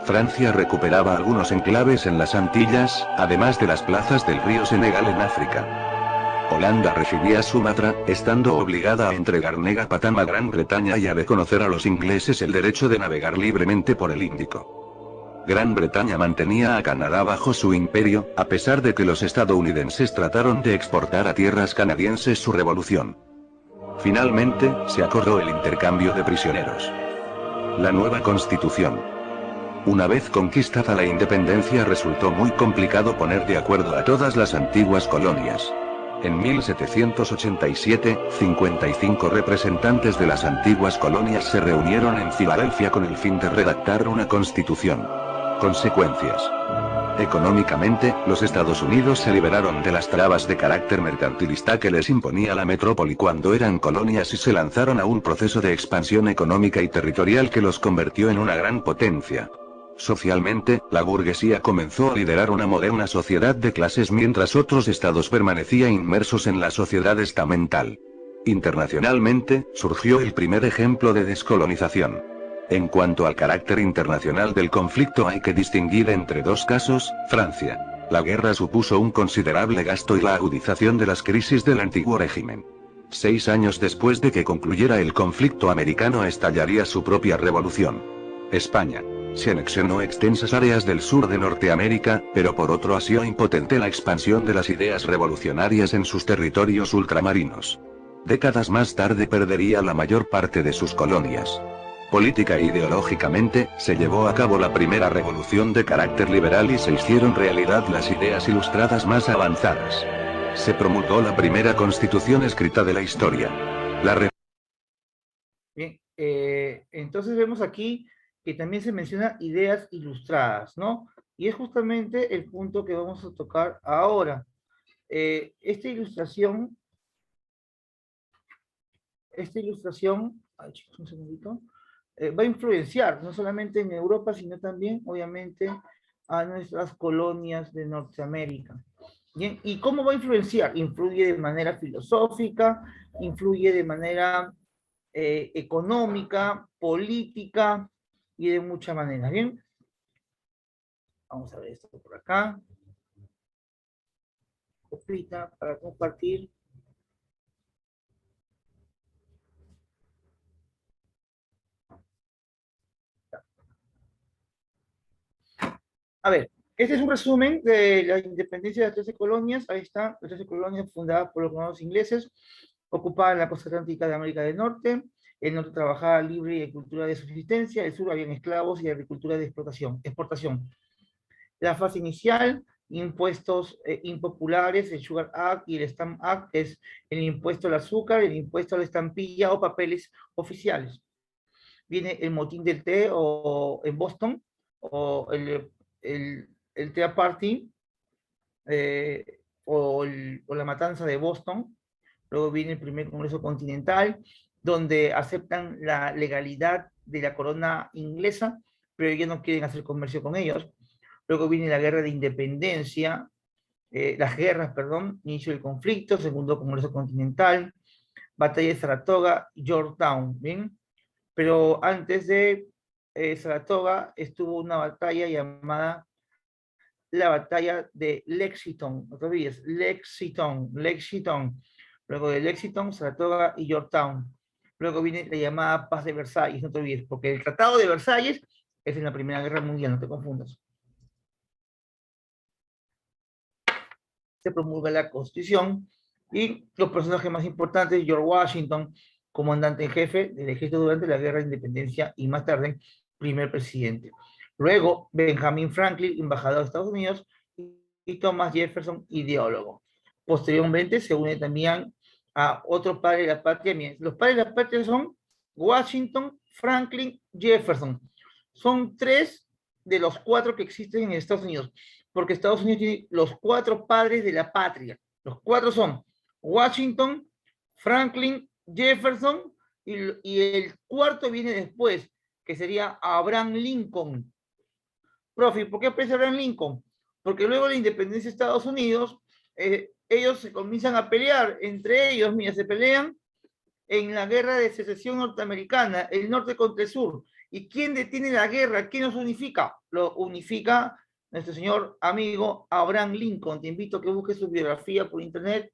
Francia recuperaba algunos enclaves en las Antillas, además de las plazas del río Senegal en África. Holanda recibía Sumatra, estando obligada a entregar Negapatam a Gran Bretaña y a reconocer a los ingleses el derecho de navegar libremente por el Índico. Gran Bretaña mantenía a Canadá bajo su imperio, a pesar de que los estadounidenses trataron de exportar a tierras canadienses su revolución. Finalmente, se acordó el intercambio de prisioneros. La nueva Constitución. Una vez conquistada la independencia, resultó muy complicado poner de acuerdo a todas las antiguas colonias. En 1787, 55 representantes de las antiguas colonias se reunieron en Filadelfia con el fin de redactar una constitución. Consecuencias. Económicamente, los Estados Unidos se liberaron de las trabas de carácter mercantilista que les imponía la metrópoli cuando eran colonias y se lanzaron a un proceso de expansión económica y territorial que los convirtió en una gran potencia. Socialmente, la burguesía comenzó a liderar una moderna sociedad de clases mientras otros estados permanecían inmersos en la sociedad estamental. Internacionalmente, surgió el primer ejemplo de descolonización. En cuanto al carácter internacional del conflicto, hay que distinguir entre dos casos: Francia. La guerra supuso un considerable gasto y la agudización de las crisis del antiguo régimen. 6 años después de que concluyera el conflicto americano, estallaría su propia revolución. España. Se anexionó extensas áreas del sur de Norteamérica, pero por otro asió impotente la expansión de las ideas revolucionarias en sus territorios ultramarinos. Décadas más tarde perdería la mayor parte de sus colonias. Política e ideológicamente, se llevó a cabo la primera revolución de carácter liberal y se hicieron realidad las ideas ilustradas más avanzadas. Se promulgó la primera constitución escrita de la historia.
Bien, entonces vemos aquí que también se menciona ideas ilustradas, ¿no? Y es justamente el punto que vamos a tocar ahora. Esta ilustración, ay, chicos, un segundito, va a influenciar no solamente en Europa, sino también, obviamente, a nuestras colonias de Norteamérica. Bien, ¿y cómo va a influenciar? Influye de manera filosófica, influye de manera económica, política y de muchas maneras. Bien, vamos a ver esto por acá. Copita para compartir. A ver, este es un resumen de la independencia de las 13 colonias. Ahí está, las 13 colonias fundadas por los colonos ingleses, ocupaban la costa atlántica de América del Norte. El norte trabajaba libre y agricultura de subsistencia, el sur había esclavos y agricultura de exportación. La fase inicial, impuestos impopulares, el Sugar Act y el Stamp Act, que es el impuesto al azúcar, el impuesto a la estampilla o papeles oficiales. Viene el motín del té o en Boston, o el Tea Party, o la matanza de Boston. Luego viene el primer Congreso Continental, donde aceptan la legalidad de la corona inglesa, pero ellos no quieren hacer comercio con ellos. Luego viene la guerra de independencia, inicio del conflicto, segundo Congreso Continental, batalla de Saratoga, Yorktown, ¿bien? Pero antes de Saratoga estuvo una batalla llamada la batalla de Lexington, no te olvides, Lexington. Luego de Lexington, Saratoga y Yorktown. Luego viene la llamada Paz de Versalles, no te olvides, porque el Tratado de Versalles es en la Primera Guerra Mundial, no te confundas. Se promulga la Constitución y los personajes más importantes: George Washington, comandante en jefe del ejército durante la Guerra de Independencia y más tarde primer presidente. Luego Benjamin Franklin, embajador de Estados Unidos, y Thomas Jefferson, ideólogo. Posteriormente se une también a otro padre de la patria. Los padres de la patria son Washington, Franklin, Jefferson. Son 3 de los 4 que existen en Estados Unidos, porque Estados Unidos tiene los 4 padres de la patria. Los 4 son Washington, Franklin, Jefferson, y el cuarto viene después, que sería Abraham Lincoln. Profe, ¿por qué aparece Abraham Lincoln? Porque luego de la independencia de Estados Unidos, ellos se comienzan a pelear entre ellos, mira, se pelean en la guerra de secesión norteamericana, el norte contra el sur. ¿Y quién detiene la guerra? ¿Quién nos unifica? Lo unifica nuestro señor amigo Abraham Lincoln. Te invito a que busques su biografía por internet,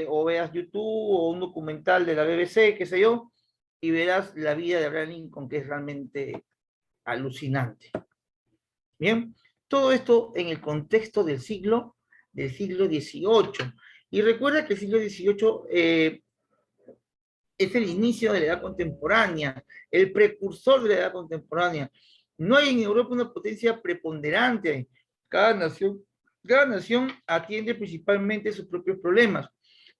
o veas YouTube o un documental de la BBC, qué sé yo, y verás la vida de Abraham Lincoln, que es realmente alucinante. Bien, todo esto en el contexto del siglo XVIII. Y recuerda que el siglo XVIII es el inicio de la edad contemporánea, el precursor de la edad contemporánea. No hay en Europa una potencia preponderante. Cada nación atiende principalmente sus propios problemas.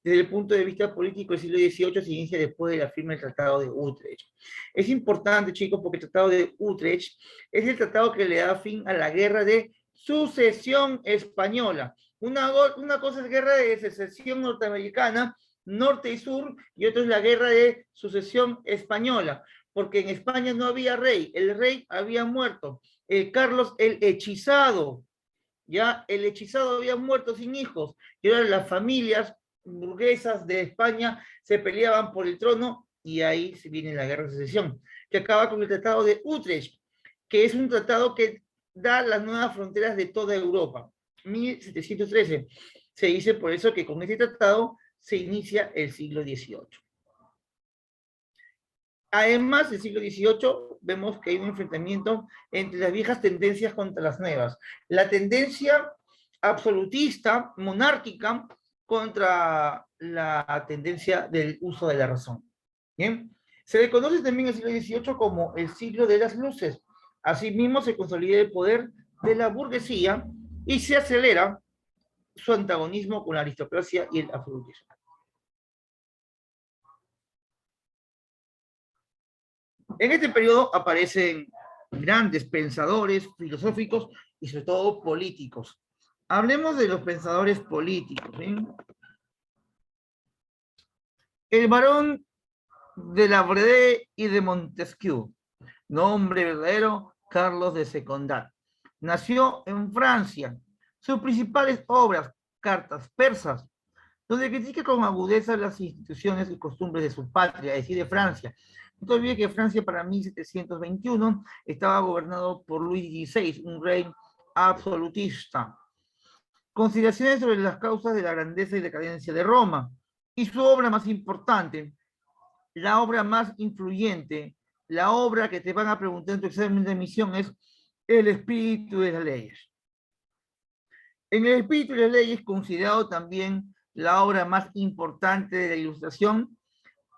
Desde el punto de vista político, el siglo XVIII se inicia después de la firma del Tratado de Utrecht. Es importante, chicos, porque el Tratado de Utrecht es el tratado que le da fin a la guerra de sucesión española. Una cosa es guerra de secesión norteamericana, norte y sur, y otra es la guerra de sucesión española, porque en España no había rey, el rey había muerto, Carlos el hechizado, ya el hechizado había muerto sin hijos, y ahora las familias burguesas de España se peleaban por el trono, y ahí se viene la guerra de secesión, que acaba con el Tratado de Utrecht, que es un tratado que da las nuevas fronteras de toda Europa. 1713. Se dice por eso que con este tratado se inicia el siglo XVIII. Además, del siglo XVIII vemos que hay un enfrentamiento entre las viejas tendencias contra las nuevas. La tendencia absolutista, monárquica, contra la tendencia del uso de la razón. ¿Bien? Se le conoce también el siglo XVIII como el siglo de las luces. Asimismo, se consolida el poder de la burguesía y se acelera su antagonismo con la aristocracia y el absolutismo. En este periodo aparecen grandes pensadores filosóficos y sobre todo políticos. Hablemos de los pensadores políticos. ¿Bien? El barón de la Brede y de Montesquieu, nombre verdadero Carlos de Secondat, nació en Francia. Sus principales obras, cartas persas, donde critica con agudeza las instituciones y costumbres de su patria, es decir, de Francia. No te olvides que Francia para 1721 estaba gobernado por Luis XVI, un rey absolutista. Consideraciones sobre las causas de la grandeza y decadencia de Roma. Y su obra más importante, la obra más influyente, la obra que te van a preguntar en tu examen de admisión es El espíritu de las leyes. En El espíritu de las leyes, considerado también la obra más importante de la Ilustración,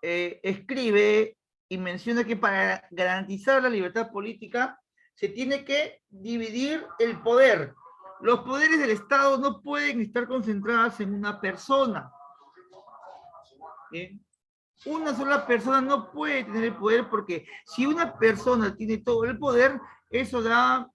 escribe y menciona que para garantizar la libertad política se tiene que dividir el poder. Los poderes del Estado no pueden estar concentrados en una persona. ¿Bien? Una sola persona no puede tener el poder, porque si una persona tiene todo el poder, eso da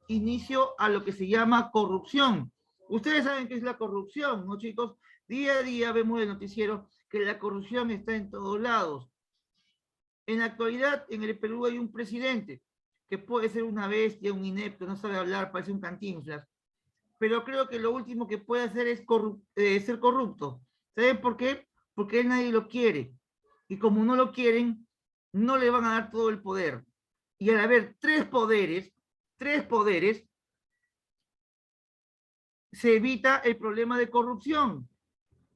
inicio a lo que se llama corrupción. Ustedes saben qué es la corrupción, ¿no, chicos? Día a día vemos el noticiero que la corrupción está en todos lados. En la actualidad, en el Perú hay un presidente que puede ser una bestia, un inepto, no sabe hablar, parece un cantinflas, pero creo que lo último que puede hacer es ser corrupto. ¿Saben por qué? Porque él nadie lo quiere. Y como no lo quieren, no le van a dar todo el poder. Y al haber tres poderes, se evita el problema de corrupción.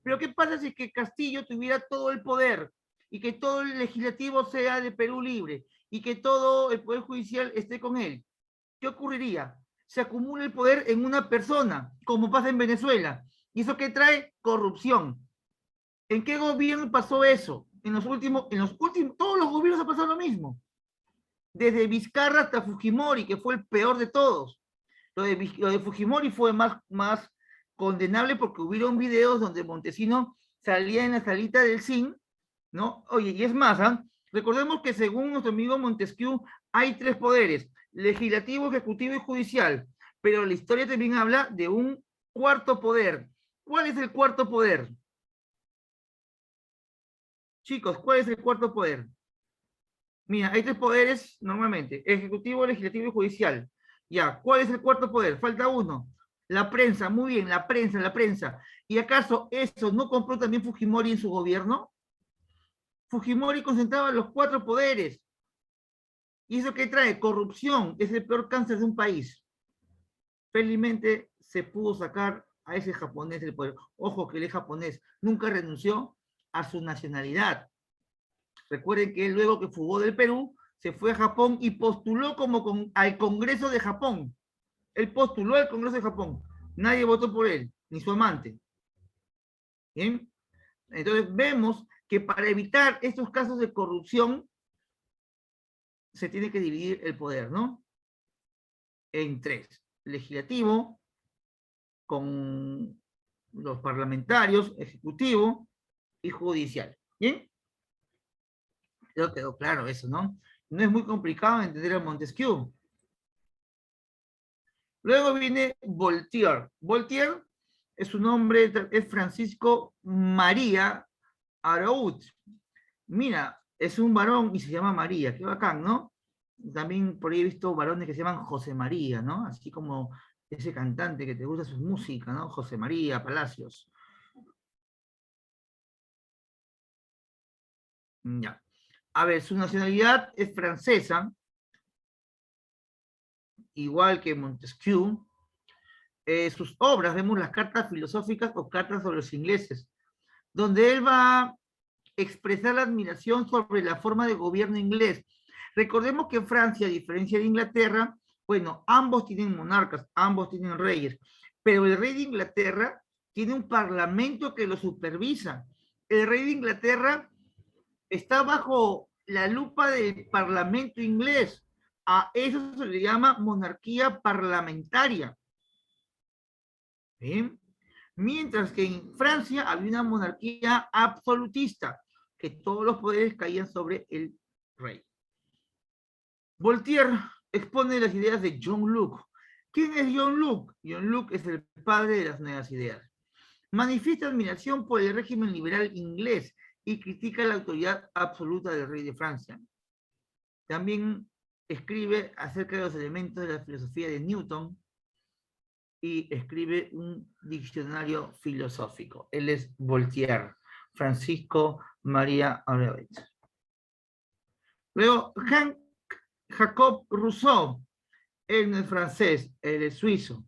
Pero ¿qué pasa si que Castillo tuviera todo el poder y que todo el legislativo sea de Perú Libre y que todo el poder judicial esté con él? ¿Qué ocurriría? Se acumula el poder en una persona, como pasa en Venezuela. ¿Y eso qué trae? Corrupción. ¿En qué gobierno pasó eso? En los últimos, todos los gobiernos ha pasado lo mismo. Desde Vizcarra hasta Fujimori, que fue el peor de todos. Lo de Fujimori fue más condenable porque hubieron videos donde Montesino salía en la salita del zinc, ¿no? Oye, y es más, Recordemos que según nuestro amigo Montesquieu hay tres poderes, legislativo, ejecutivo y judicial, pero la historia también habla de un cuarto poder. ¿Cuál es el cuarto poder? Chicos, ¿cuál es el cuarto poder? Mira, hay tres poderes normalmente, ejecutivo, legislativo y judicial. Ya, ¿cuál es el cuarto poder? Falta uno. La prensa, muy bien, la prensa, la prensa. ¿Y acaso eso no compró también Fujimori en su gobierno? Fujimori concentraba los cuatro poderes. ¿Y eso qué trae? Corrupción, es el peor cáncer de un país. Felizmente se pudo sacar a ese japonés del poder. Ojo que el japonés nunca renunció a su nacionalidad. Recuerden que él luego que fugó del Perú, se fue a Japón y postuló al Congreso de Japón. Él postuló al Congreso de Japón. Nadie votó por él, ni su amante. ¿Bien? Entonces vemos que para evitar estos casos de corrupción se tiene que dividir el poder, ¿no? En tres. Legislativo, con los parlamentarios, ejecutivo y judicial. ¿Bien? Creo que quedó claro eso, ¿no? No es muy complicado entender a Montesquieu. Luego viene Voltaire. Voltaire es su nombre, es Francisco María Araúz. Mira, es un varón y se llama María, qué bacán, ¿no? También por ahí he visto varones que se llaman José María, ¿no? Así como ese cantante que te gusta su música, ¿no? José María Palacios. Ya. A ver, su nacionalidad es francesa, igual que Montesquieu. Sus obras, vemos las cartas filosóficas o cartas sobre los ingleses, donde él va a expresar la admiración sobre la forma de gobierno inglés. Recordemos que Francia, a diferencia de Inglaterra, bueno, ambos tienen monarcas, ambos tienen reyes, pero el rey de Inglaterra tiene un parlamento que lo supervisa. El rey de Inglaterra está bajo la lupa del parlamento inglés. A eso se le llama monarquía parlamentaria. ¿Bien? Mientras que en Francia había una monarquía absolutista, que todos los poderes caían sobre el rey. Voltaire expone las ideas de John Locke. ¿Quién es John Locke? John Locke es el padre de las nuevas ideas. Manifiesta admiración por el régimen liberal inglés y critica la autoridad absoluta del rey de Francia. También escribe acerca de los elementos de la filosofía de Newton y escribe un diccionario filosófico. Él es Voltaire, Francisco María Araúz. Luego, Jacob Rousseau, él no es francés, él es suizo.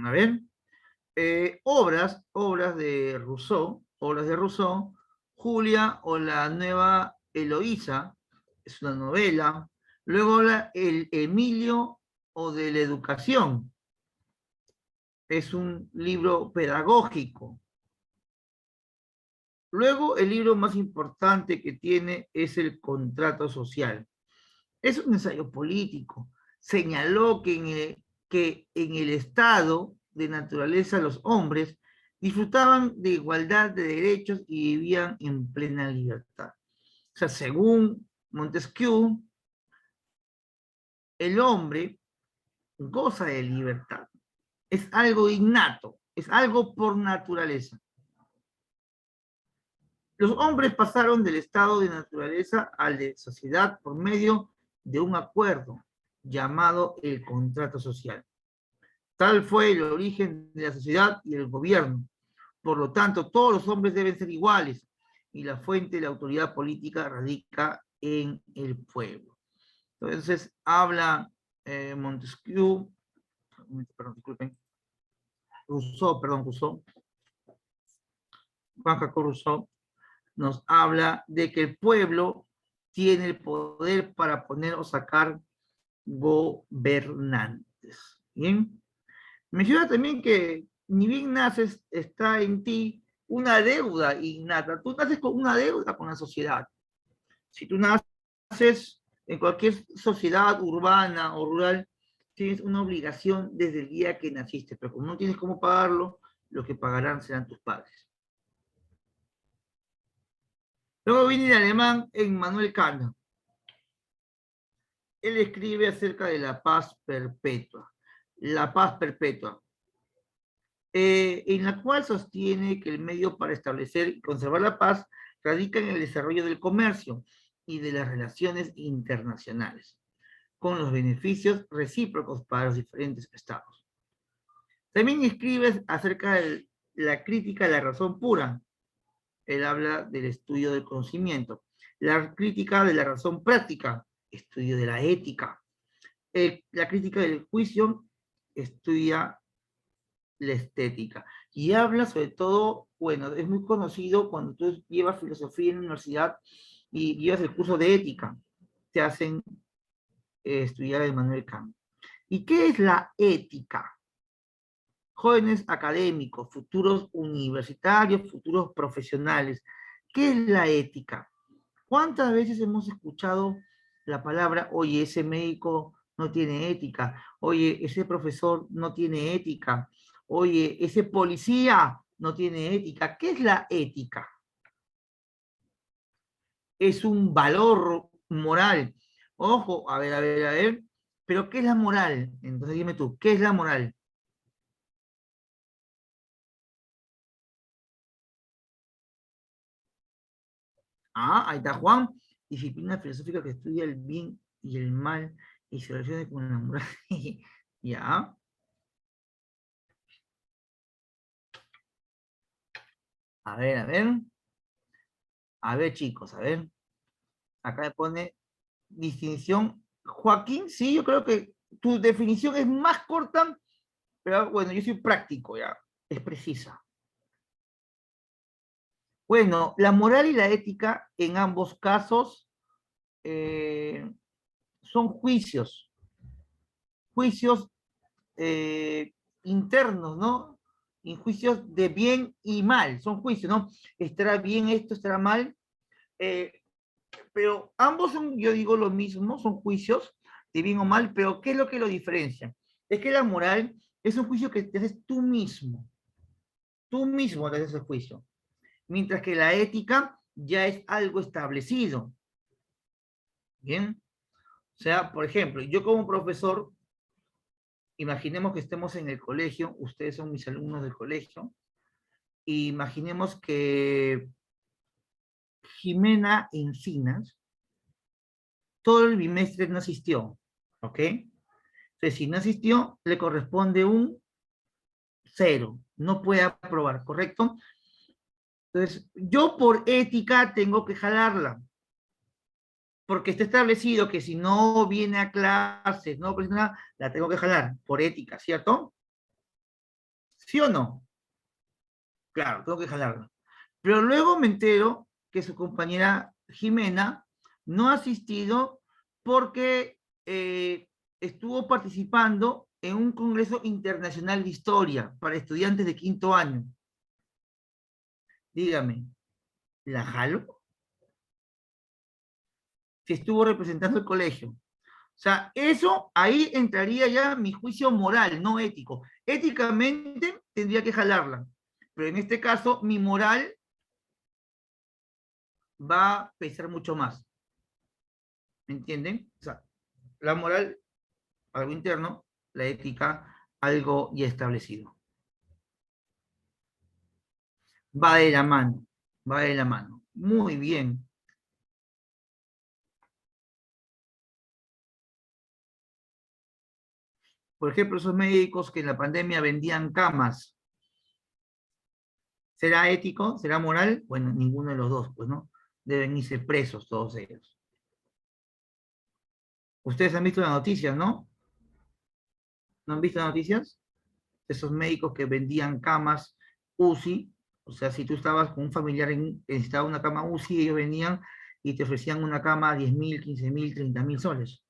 A ver, obras de Rousseau, Julia o la nueva Eloísa, es una novela. Luego el Emilio o de la educación, es un libro pedagógico. Luego el libro más importante que tiene es el Contrato Social. Es un ensayo político. Señaló que en el estado de naturaleza los hombres disfrutaban de igualdad de derechos y vivían en plena libertad. O sea, según Montesquieu, el hombre goza de libertad. Es algo innato, es algo por naturaleza. Los hombres pasaron del estado de naturaleza al de sociedad por medio de un acuerdo llamado el contrato social. Tal fue el origen de la sociedad y el gobierno. Por lo tanto, todos los hombres deben ser iguales y la fuente de la autoridad política radica en el pueblo. Entonces, habla Montesquieu, perdón, disculpen, Rousseau, Juan Jacob Rousseau, nos habla de que el pueblo tiene el poder para poner o sacar gobernantes. Bien. Menciona también que ni bien naces, está en ti una deuda innata. Tú naces con una deuda con la sociedad. Si tú naces en cualquier sociedad urbana o rural, tienes una obligación desde el día que naciste, pero como no tienes cómo pagarlo, lo que pagarán serán tus padres. Luego viene el alemán Immanuel Kant. Él escribe acerca de la paz perpetua. La paz perpetua. En la cual sostiene que el medio para establecer y conservar la paz radica en el desarrollo del comercio y de las relaciones internacionales, con los beneficios recíprocos para los diferentes estados. También escribe acerca de la crítica a la razón pura. Él habla del estudio del conocimiento. La crítica de la razón práctica, estudio de la ética. La crítica del juicio, estudia la estética. Y habla sobre todo, bueno, es muy conocido cuando tú llevas filosofía en la universidad y llevas el curso de ética, te hacen estudiar a Immanuel Kant. ¿Y qué es la ética? Jóvenes académicos, futuros universitarios, futuros profesionales. ¿Qué es la ética? ¿Cuántas veces hemos escuchado la palabra, oye, ese médico no tiene ética, oye, ese profesor no tiene ética, oye, ese policía no tiene ética? ¿Qué es la ética? Es un valor moral. Ojo, a ver, pero ¿qué es la moral? Entonces dime tú, ¿qué es la moral? Ah, ahí está Juan, disciplina filosófica que estudia el bien y el mal y se relaciona con la moral. Ya. A ver, a ver. A ver, chicos, a ver. Acá me pone distinción. Joaquín, sí, yo creo que tu definición es más corta, pero bueno, yo soy práctico ya, es precisa. Bueno, la moral y la ética en ambos casos son juicios, juicios internos, ¿no? Y juicios de bien y mal, son juicios, ¿no? ¿Estará bien esto, estará mal? Eh, pero ambos son, yo digo lo mismo, son juicios de bien o mal, pero ¿qué es lo que lo diferencia? Es que la moral es un juicio que te haces tú mismo te haces el juicio, mientras que la ética ya es algo establecido, ¿bien? O sea, por ejemplo, yo como profesor, imaginemos que estemos en el colegio, ustedes son mis alumnos del colegio, y imaginemos que Jimena Encinas todo el bimestre no asistió, ¿ok? Entonces, si no asistió, le corresponde un 0, no puede aprobar, ¿correcto? Entonces, yo por ética tengo que jalarla, porque está establecido que si no viene a clases, no presenta, la tengo que jalar, por ética, ¿cierto? ¿Sí o no? Claro, tengo que jalarla. Pero luego me entero que su compañera Jimena no ha asistido porque estuvo participando en un congreso internacional de historia para estudiantes de 5º año. Dígame, ¿la jalo? Si estuvo representando el colegio. O sea, eso ahí entraría ya mi juicio moral, no ético. Éticamente tendría que jalarla, pero en este caso mi moral va a pesar mucho más. ¿Me entienden? O sea, la moral, algo interno, la ética, algo ya establecido. Va de la mano, va de la mano. Muy bien. Por ejemplo, esos médicos que en la pandemia vendían camas, ¿será ético? ¿Será moral? Bueno, ninguno de los dos, pues, ¿no? Deben irse presos todos ellos. Ustedes han visto las noticias, ¿no? ¿No han visto las noticias? Esos médicos que vendían camas UCI, o sea, si tú estabas con un familiar que necesitaba una cama UCI, ellos venían y te ofrecían una cama a 10.000, 15.000, 30.000 soles.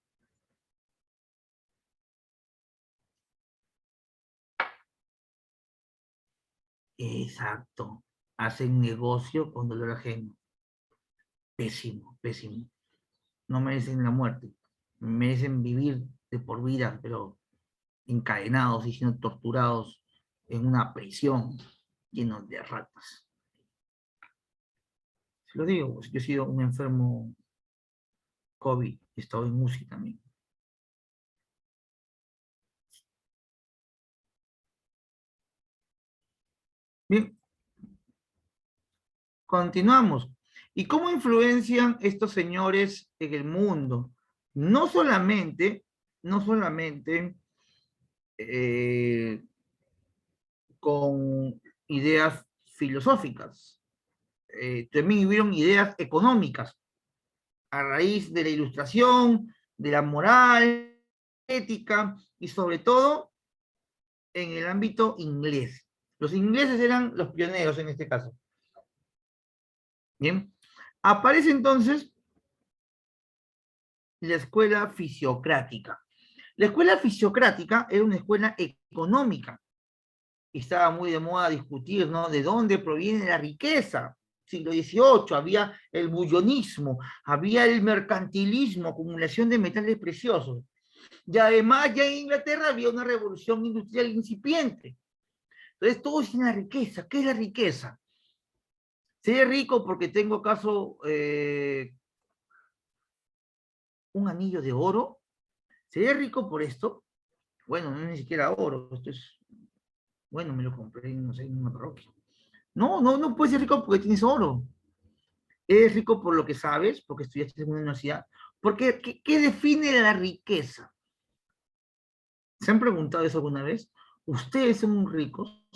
Exacto. Hacen negocio con dolor ajeno. Pésimo, pésimo. No merecen la muerte. Merecen vivir de por vida, pero encadenados y siendo torturados en una prisión llenos de ratas. Se lo digo, pues, yo he sido un enfermo COVID, he estado en UCI también. Bien, continuamos. ¿Y cómo influencian estos señores en el mundo? No solamente, no solamente eh, con ideas filosóficas, también hubieron ideas económicas a raíz de la ilustración, de la moral, ética y sobre todo en el ámbito inglés. Los ingleses eran los pioneros en este caso. Bien, aparece entonces la escuela fisiocrática. La escuela fisiocrática era una escuela económica. Estaba muy de moda discutir, ¿no? ¿De dónde proviene la riqueza? Siglo XVIII, había el bullonismo, había el mercantilismo, acumulación de metales preciosos. Y además ya en Inglaterra había una revolución industrial incipiente. Entonces todo es la riqueza. ¿Qué es la riqueza? ¿Seré rico porque tengo acaso un anillo de oro? ¿Seré rico por esto? Bueno, no es ni siquiera oro, esto es, bueno, me lo compré, no sé, en una parroquia. No, no, no puedes ser rico porque tienes oro. Eres rico por lo que sabes, porque estudiaste en una universidad. Porque, ¿qué define la riqueza? ¿Se han preguntado eso alguna vez? ¿Ustedes son ricos?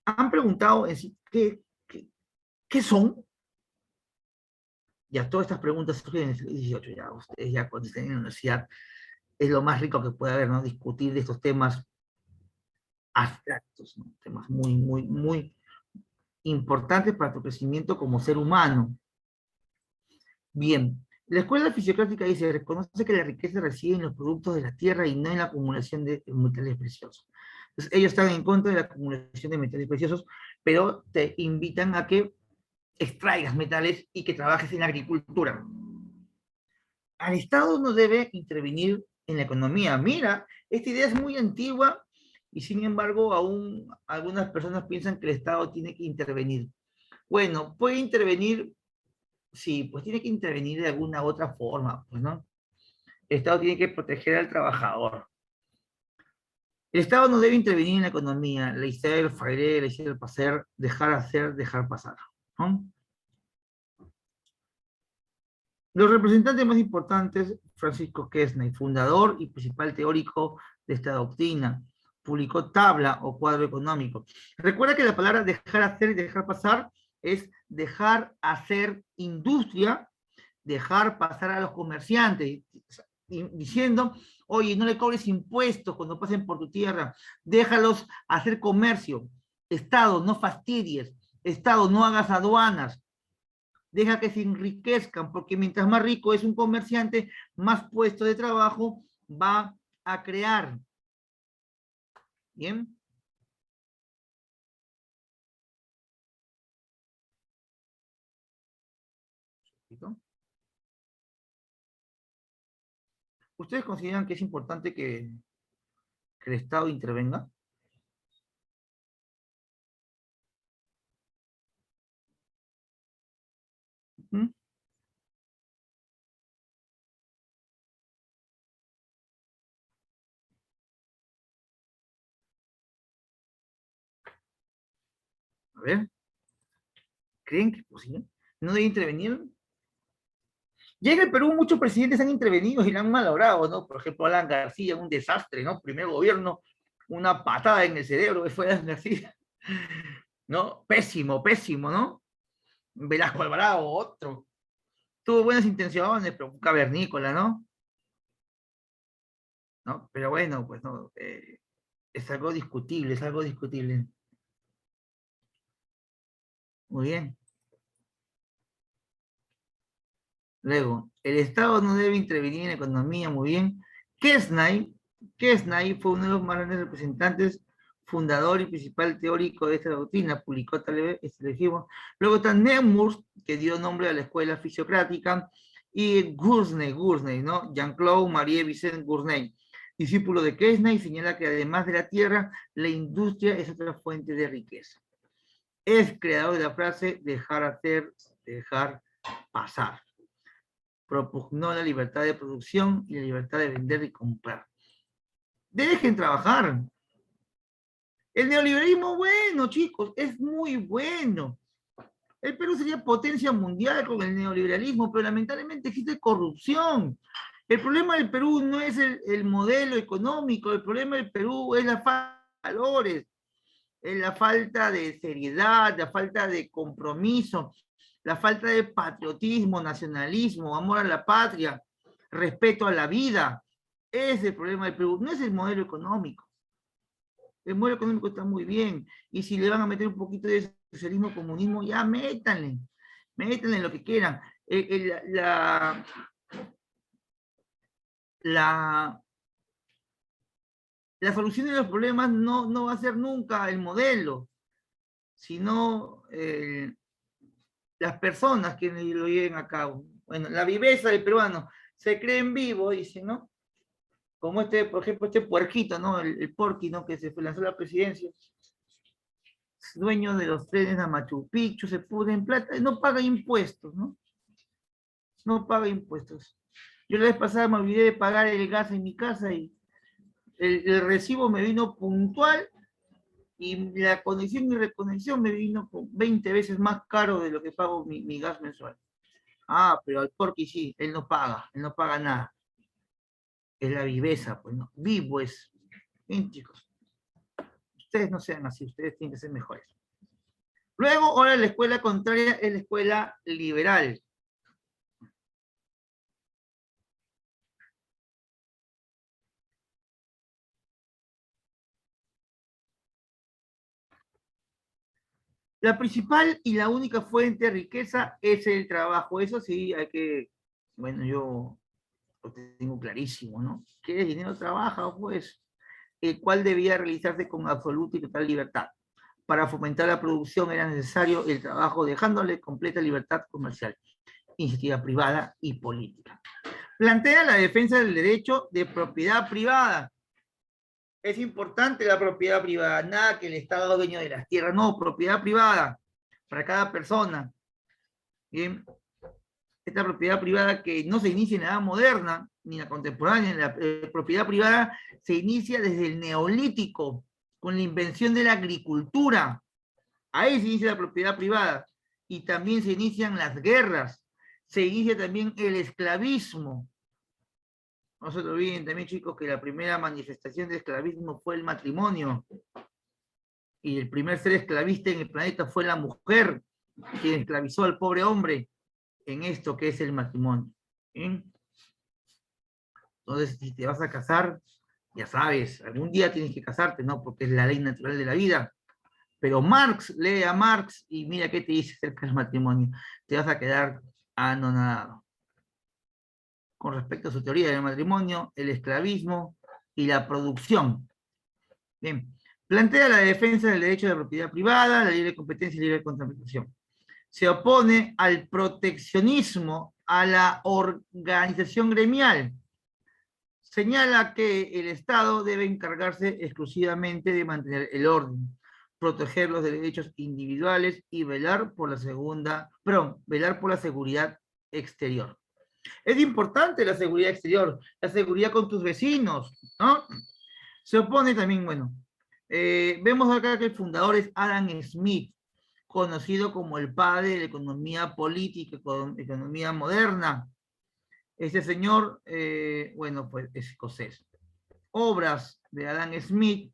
¿Han preguntado en sí, qué son? Ya, todas estas preguntas surgen en el siglo XVIII, ya, ustedes ya cuando estén en la universidad, es lo más rico que puede haber, ¿no? Discutir de estos temas abstractos, ¿no? Temas muy, muy, muy importantes para tu crecimiento como ser humano. Bien, la escuela fisiocrática dice, reconoce que la riqueza reside en los productos de la tierra y no en la acumulación de metales preciosos. Entonces, ellos están en contra de la acumulación de metales preciosos, pero te invitan a que extraigas metales y que trabajes en la agricultura. Al Estado no debe intervenir en la economía. Mira, esta idea es muy antigua y sin embargo aún algunas personas piensan que el Estado tiene que intervenir. Bueno, puede intervenir, sí, pues tiene que intervenir de alguna otra forma, pues, ¿no? El Estado tiene que proteger al trabajador. El Estado no debe intervenir en la economía, la historia del faire, la historia del pasar, dejar hacer, dejar pasar, ¿no? Los representantes más importantes, Francisco Quesnay, fundador y principal teórico de esta doctrina, publicó tabla o cuadro económico. Recuerda que la palabra dejar hacer y dejar pasar es dejar hacer industria, dejar pasar a los comerciantes, diciendo, oye, no le cobres impuestos cuando pasen por tu tierra, déjalos hacer comercio. Estado, no fastidies. Estado, no hagas aduanas. Deja que se enriquezcan, porque mientras más rico es un comerciante, más puestos de trabajo va a crear. ¿Bien? ¿Ustedes consideran que es importante que el Estado intervenga? ¿Mm? A ver, ¿creen que es posible? ¿No debe intervenir? Ya en el Perú muchos presidentes han intervenido y la han malogrado, ¿no? Por ejemplo, Alan García, un desastre, ¿no? Primer gobierno, una patada en el cerebro que fue Alan García, ¿no? Pésimo, pésimo, ¿no? Velasco Alvarado, otro. Tuvo buenas intenciones, pero un cavernícola, ¿no? ¿No? Pero bueno, pues no, es algo discutible, es algo discutible. Muy bien. Luego, el Estado no debe intervenir en la economía, muy bien. Kesnay fue uno de los más grandes representantes, fundador y principal teórico de esta doctrina, publicó tal vez, dijimos. Luego está Nemours, que dio nombre a la escuela fisiocrática, y Gournay, ¿no? Jean-Claude Marie Vicente Gournay, discípulo de Kesnay, señala que además de la tierra, la industria es otra fuente de riqueza. Es creador de la frase dejar hacer, dejar pasar. Propugnó la libertad de producción y la libertad de vender y comprar. Dejen trabajar. El neoliberalismo, bueno, chicos, es muy bueno. El Perú sería potencia mundial con el neoliberalismo, pero lamentablemente existe corrupción. El problema del Perú no es el modelo económico, el problema del Perú es la falta de valores, es la falta de seriedad, la falta de compromiso, la falta de patriotismo, nacionalismo, amor a la patria, respeto a la vida. Ese es el problema del Perú, no es el modelo económico. El modelo económico está muy bien, y si le van a meter un poquito de socialismo, comunismo, ya métanle lo que quieran. La solución de los problemas no va a ser nunca el modelo, sino las personas que lo lleven a cabo. Bueno, la viveza del peruano, se creen vivo, dice, ¿no? Como por ejemplo, este puerquito, ¿no? El Porky, ¿no? Que se lanzó a la presidencia. Dueño de los trenes a Machu Picchu, se pone en plata, no paga impuestos, ¿no? No paga impuestos. Yo la vez pasada me olvidé de pagar el gas en mi casa y el recibo me vino puntual y la conexión y reconexión me vino 20 veces más caro de lo que pago mi gas mensual. Ah, pero al Porky sí, él no paga nada. Es la viveza, pues no. Vivo es. Bien, chicos. Ustedes no sean así, ustedes tienen que ser mejores. Luego, ahora la escuela contraria es la escuela liberal. La principal y la única fuente de riqueza es el trabajo. Eso sí, bueno, yo lo tengo clarísimo, ¿no? ¿Quieres dinero? Trabaja, pues. El cual debía realizarse con absoluta y total libertad. Para fomentar la producción era necesario el trabajo, dejándole completa libertad comercial, iniciativa privada y política. Plantea la defensa del derecho de propiedad privada. Es importante la propiedad privada, nada que el Estado dueño de las tierras, no, propiedad privada para cada persona. Bien, esta propiedad privada que no se inicia en la edad moderna, ni en la contemporánea, la propiedad privada se inicia desde el neolítico, con la invención de la agricultura. Ahí se inicia la propiedad privada, y también se inician las guerras, se inicia también el esclavismo. No se olviden también, chicos, que la primera manifestación de esclavismo fue el matrimonio, y el primer ser esclavista en el planeta fue la mujer, quien esclavizó al pobre hombre en esto que es el matrimonio. ¿Bien? Entonces, si te vas a casar, ya sabes, algún día tienes que casarte, ¿no? Porque es la ley natural de la vida. Pero Marx, lee a Marx y mira qué te dice acerca del matrimonio. Te vas a quedar anonadado. Con respecto a su teoría del matrimonio, el esclavismo y la producción. Bien. Plantea la defensa del derecho de la propiedad privada, la libre competencia y libre contratación. Se opone al proteccionismo, a la organización gremial. Señala que el Estado debe encargarse exclusivamente de mantener el orden, proteger los derechos individuales y velar por la seguridad exterior. Es importante la seguridad exterior, la seguridad con tus vecinos, ¿no? Se opone también, bueno, vemos acá que el fundador es Adam Smith, conocido como el padre de la economía política, economía moderna. Este señor, bueno, pues es escocés. Obras de Adam Smith: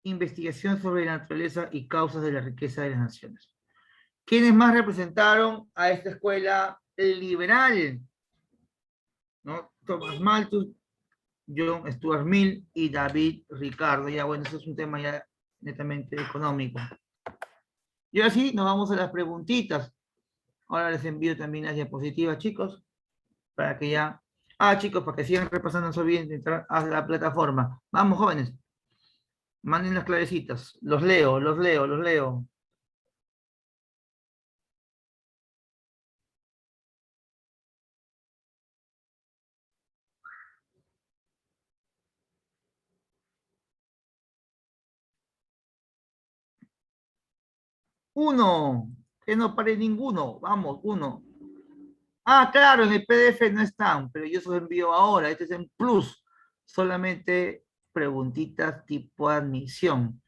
Investigación sobre la naturaleza y causas de la riqueza de las naciones. ¿Quiénes más representaron a esta escuela liberal? ¿No? Thomas Malthus, John Stuart Mill y David Ricardo. Ya, bueno, eso es un tema ya netamente económico. Y ahora sí, nos vamos a las preguntitas. Ahora les envío también las diapositivas, chicos, para que ya... chicos, para que sigan repasando, no se olviden de entrar a la plataforma. Vamos, jóvenes. Manden las clavecitas. Los leo, los leo, los leo. Uno. Que no pare ninguno. Vamos, uno. Ah, claro, en el PDF no están, pero yo se los envío ahora. Este es en Plus. Solamente preguntitas tipo admisión.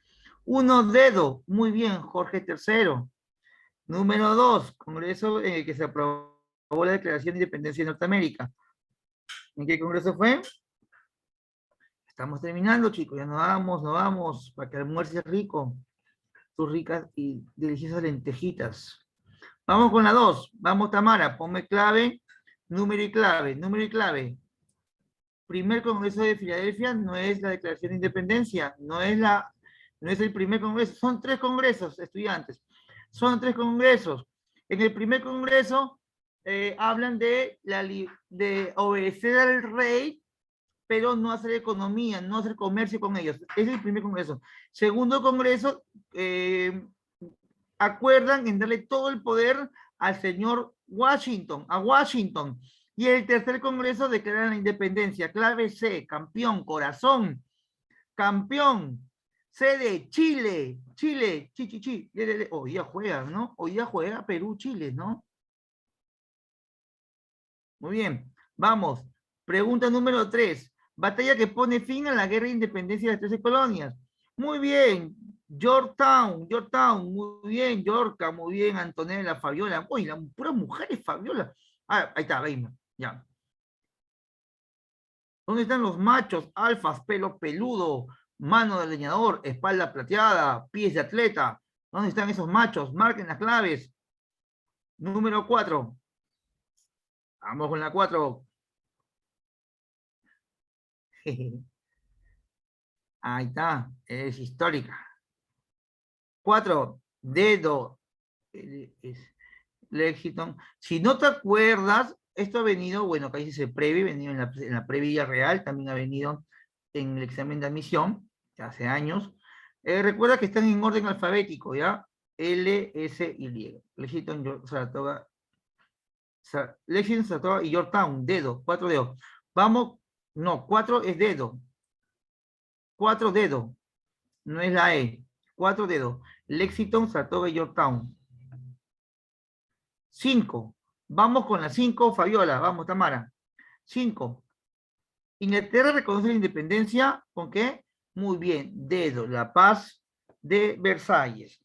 Uno, dedo. Muy bien, Jorge tercero. Número dos, Congreso en el que se aprobó la Declaración de Independencia de Norteamérica. ¿En qué congreso fue? Estamos terminando, chicos. Ya nos vamos, para que almuerces rico. Tus ricas y deliciosas lentejitas. Vamos con la dos. Vamos, Tamara, ponme clave, número y clave, número y clave. Primer Congreso de Filadelfia no es la Declaración de Independencia, no es el primer Congreso, son tres congresos, estudiantes, son tres congresos. En el primer Congreso hablan de obedecer al rey, pero no hacer economía, no hacer comercio con ellos. Ese es el primer Congreso. Segundo Congreso, acuerdan en darle todo el poder al señor Washington, a Washington. Y el tercer Congreso declara la independencia. Clave C, campeón, corazón, campeón. C de Chile, Chile, chi. Hoy ya juega, ¿no? Hoy ya juega Perú, Chile, ¿no? Muy bien, vamos. Pregunta número 3. Batalla que pone fin a la guerra de independencia de las 13 colonias. Muy bien, Yorktown, muy bien, Yorka, muy bien, Antonella, Fabiola. Uy, la pura mujer es Fabiola. Ah, ahí está, Reina, ya. ¿Dónde están los machos? Alfas, pelo peludo, mano de leñador, espalda plateada, pies de atleta. ¿Dónde están esos machos? Marquen las claves. Número 4. Vamos con la 4. Ahí está, es histórica. 4. Dedo. Es Lexington. Si no te acuerdas, esto ha venido, bueno, acá dice previo, ha venido en la previa real, también ha venido en el examen de admisión, hace años. Recuerda que están en orden alfabético, ¿ya? L, S, Y. Lexington, Saratoga, Lexington, Saratoga y Yorktown, dedo, 4 dedos. Vamos, no, 4 es dedo. 4 dedos, no es la E. 4 dedos. Lexington, Saratoga y Yorktown. 5. Vamos con la 5, Fabiola. Vamos, Tamara. 5. Inglaterra reconoce la independencia, ¿con qué? Muy bien, dedo, la paz de Versalles.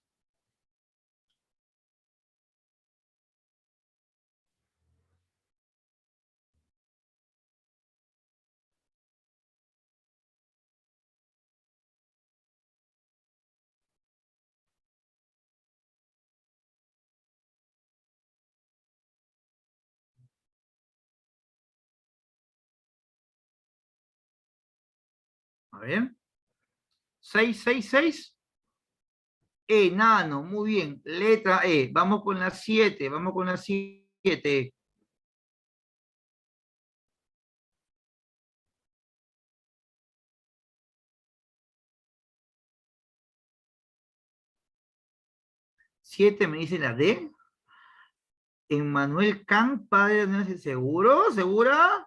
A ver. 6. Enano, muy bien. Letra E. Vamos con la 7. Vamos con la 7. Siete me dice la D. Emmanuel Kant, padre de... ¿Seguro? ¿Segura?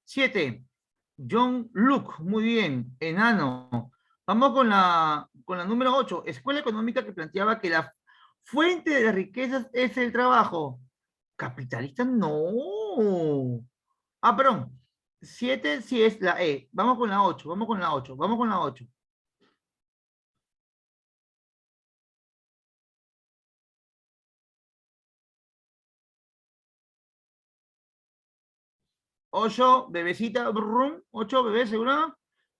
7. John Luke, muy bien. Enano. Vamos con la número 8. Escuela económica que planteaba que la fuente de las riquezas es el trabajo. Capitalista, no. Ah, perdón. 7 sí es la E. Vamos con la 8. Vamos con la 8. Vamos con la 8. 8, bebecita. 8, bebé, ¿segura?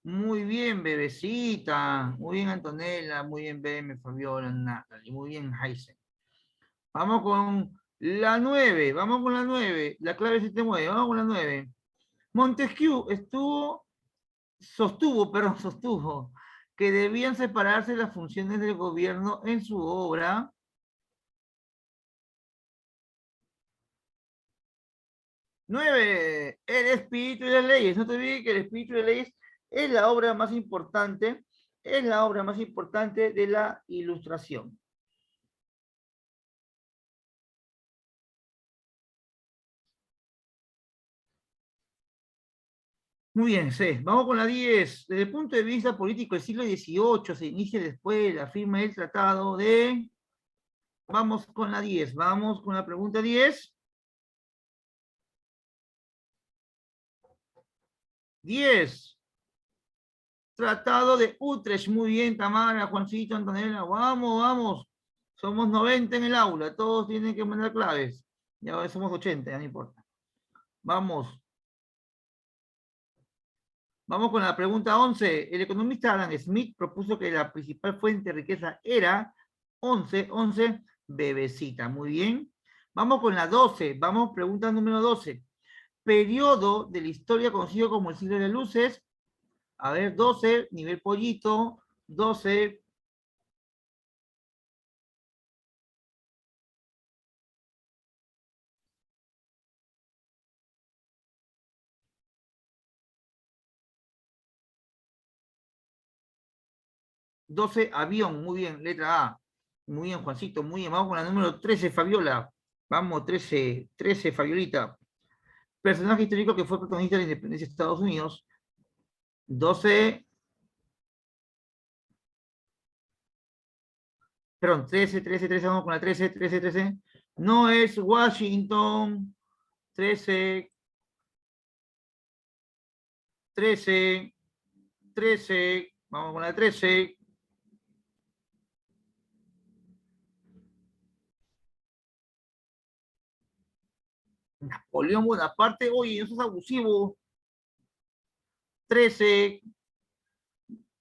Muy bien, bebecita. Muy bien, Antonella. Muy bien, BM, Fabiola, Natalie. Muy bien, Heisen. Vamos con la 9. Vamos con la 9. La clave se te mueve. Vamos con la 9. Montesquieu estuvo sostuvo que debían separarse las funciones del gobierno en su obra. Nueve, el espíritu y las leyes. No te olvides que el espíritu y las leyes es la obra más importante, es la obra más importante de la Ilustración. Muy bien, C. Vamos con la 10. Desde el punto de vista político, el siglo XVIII se inicia después de la firma del tratado de... Vamos con la 10. Vamos con la pregunta 10. 10. Tratado de Utrecht. Muy bien, Tamara, Juancito, Antonella. Vamos, vamos. Somos 90 en el aula. Todos tienen que mandar claves. Ya somos 80, ya no importa. Vamos. Vamos con la pregunta 11. El economista Adam Smith propuso que la principal fuente de riqueza era 11, bebecita. Muy bien. Vamos con la 12. Vamos, pregunta número 12. Periodo de la historia conocido como el siglo de las luces. A ver, 12, nivel pollito. 12. Avión, muy bien, letra A. Muy bien, Juancito, muy bien. Vamos con la número 13, Fabiola. Vamos, 13, Fabiolita. Personaje histórico que fue protagonista de la independencia de Estados Unidos. 12. Perdón, 13, vamos con la 13. No es Washington. 13. Vamos con la 13. Napoleón Bonaparte, oye, eso es abusivo. 13.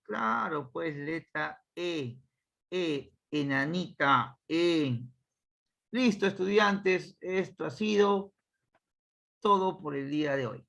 Claro, pues letra E. Enanita, E. Listo, estudiantes, esto ha sido todo por el día de hoy.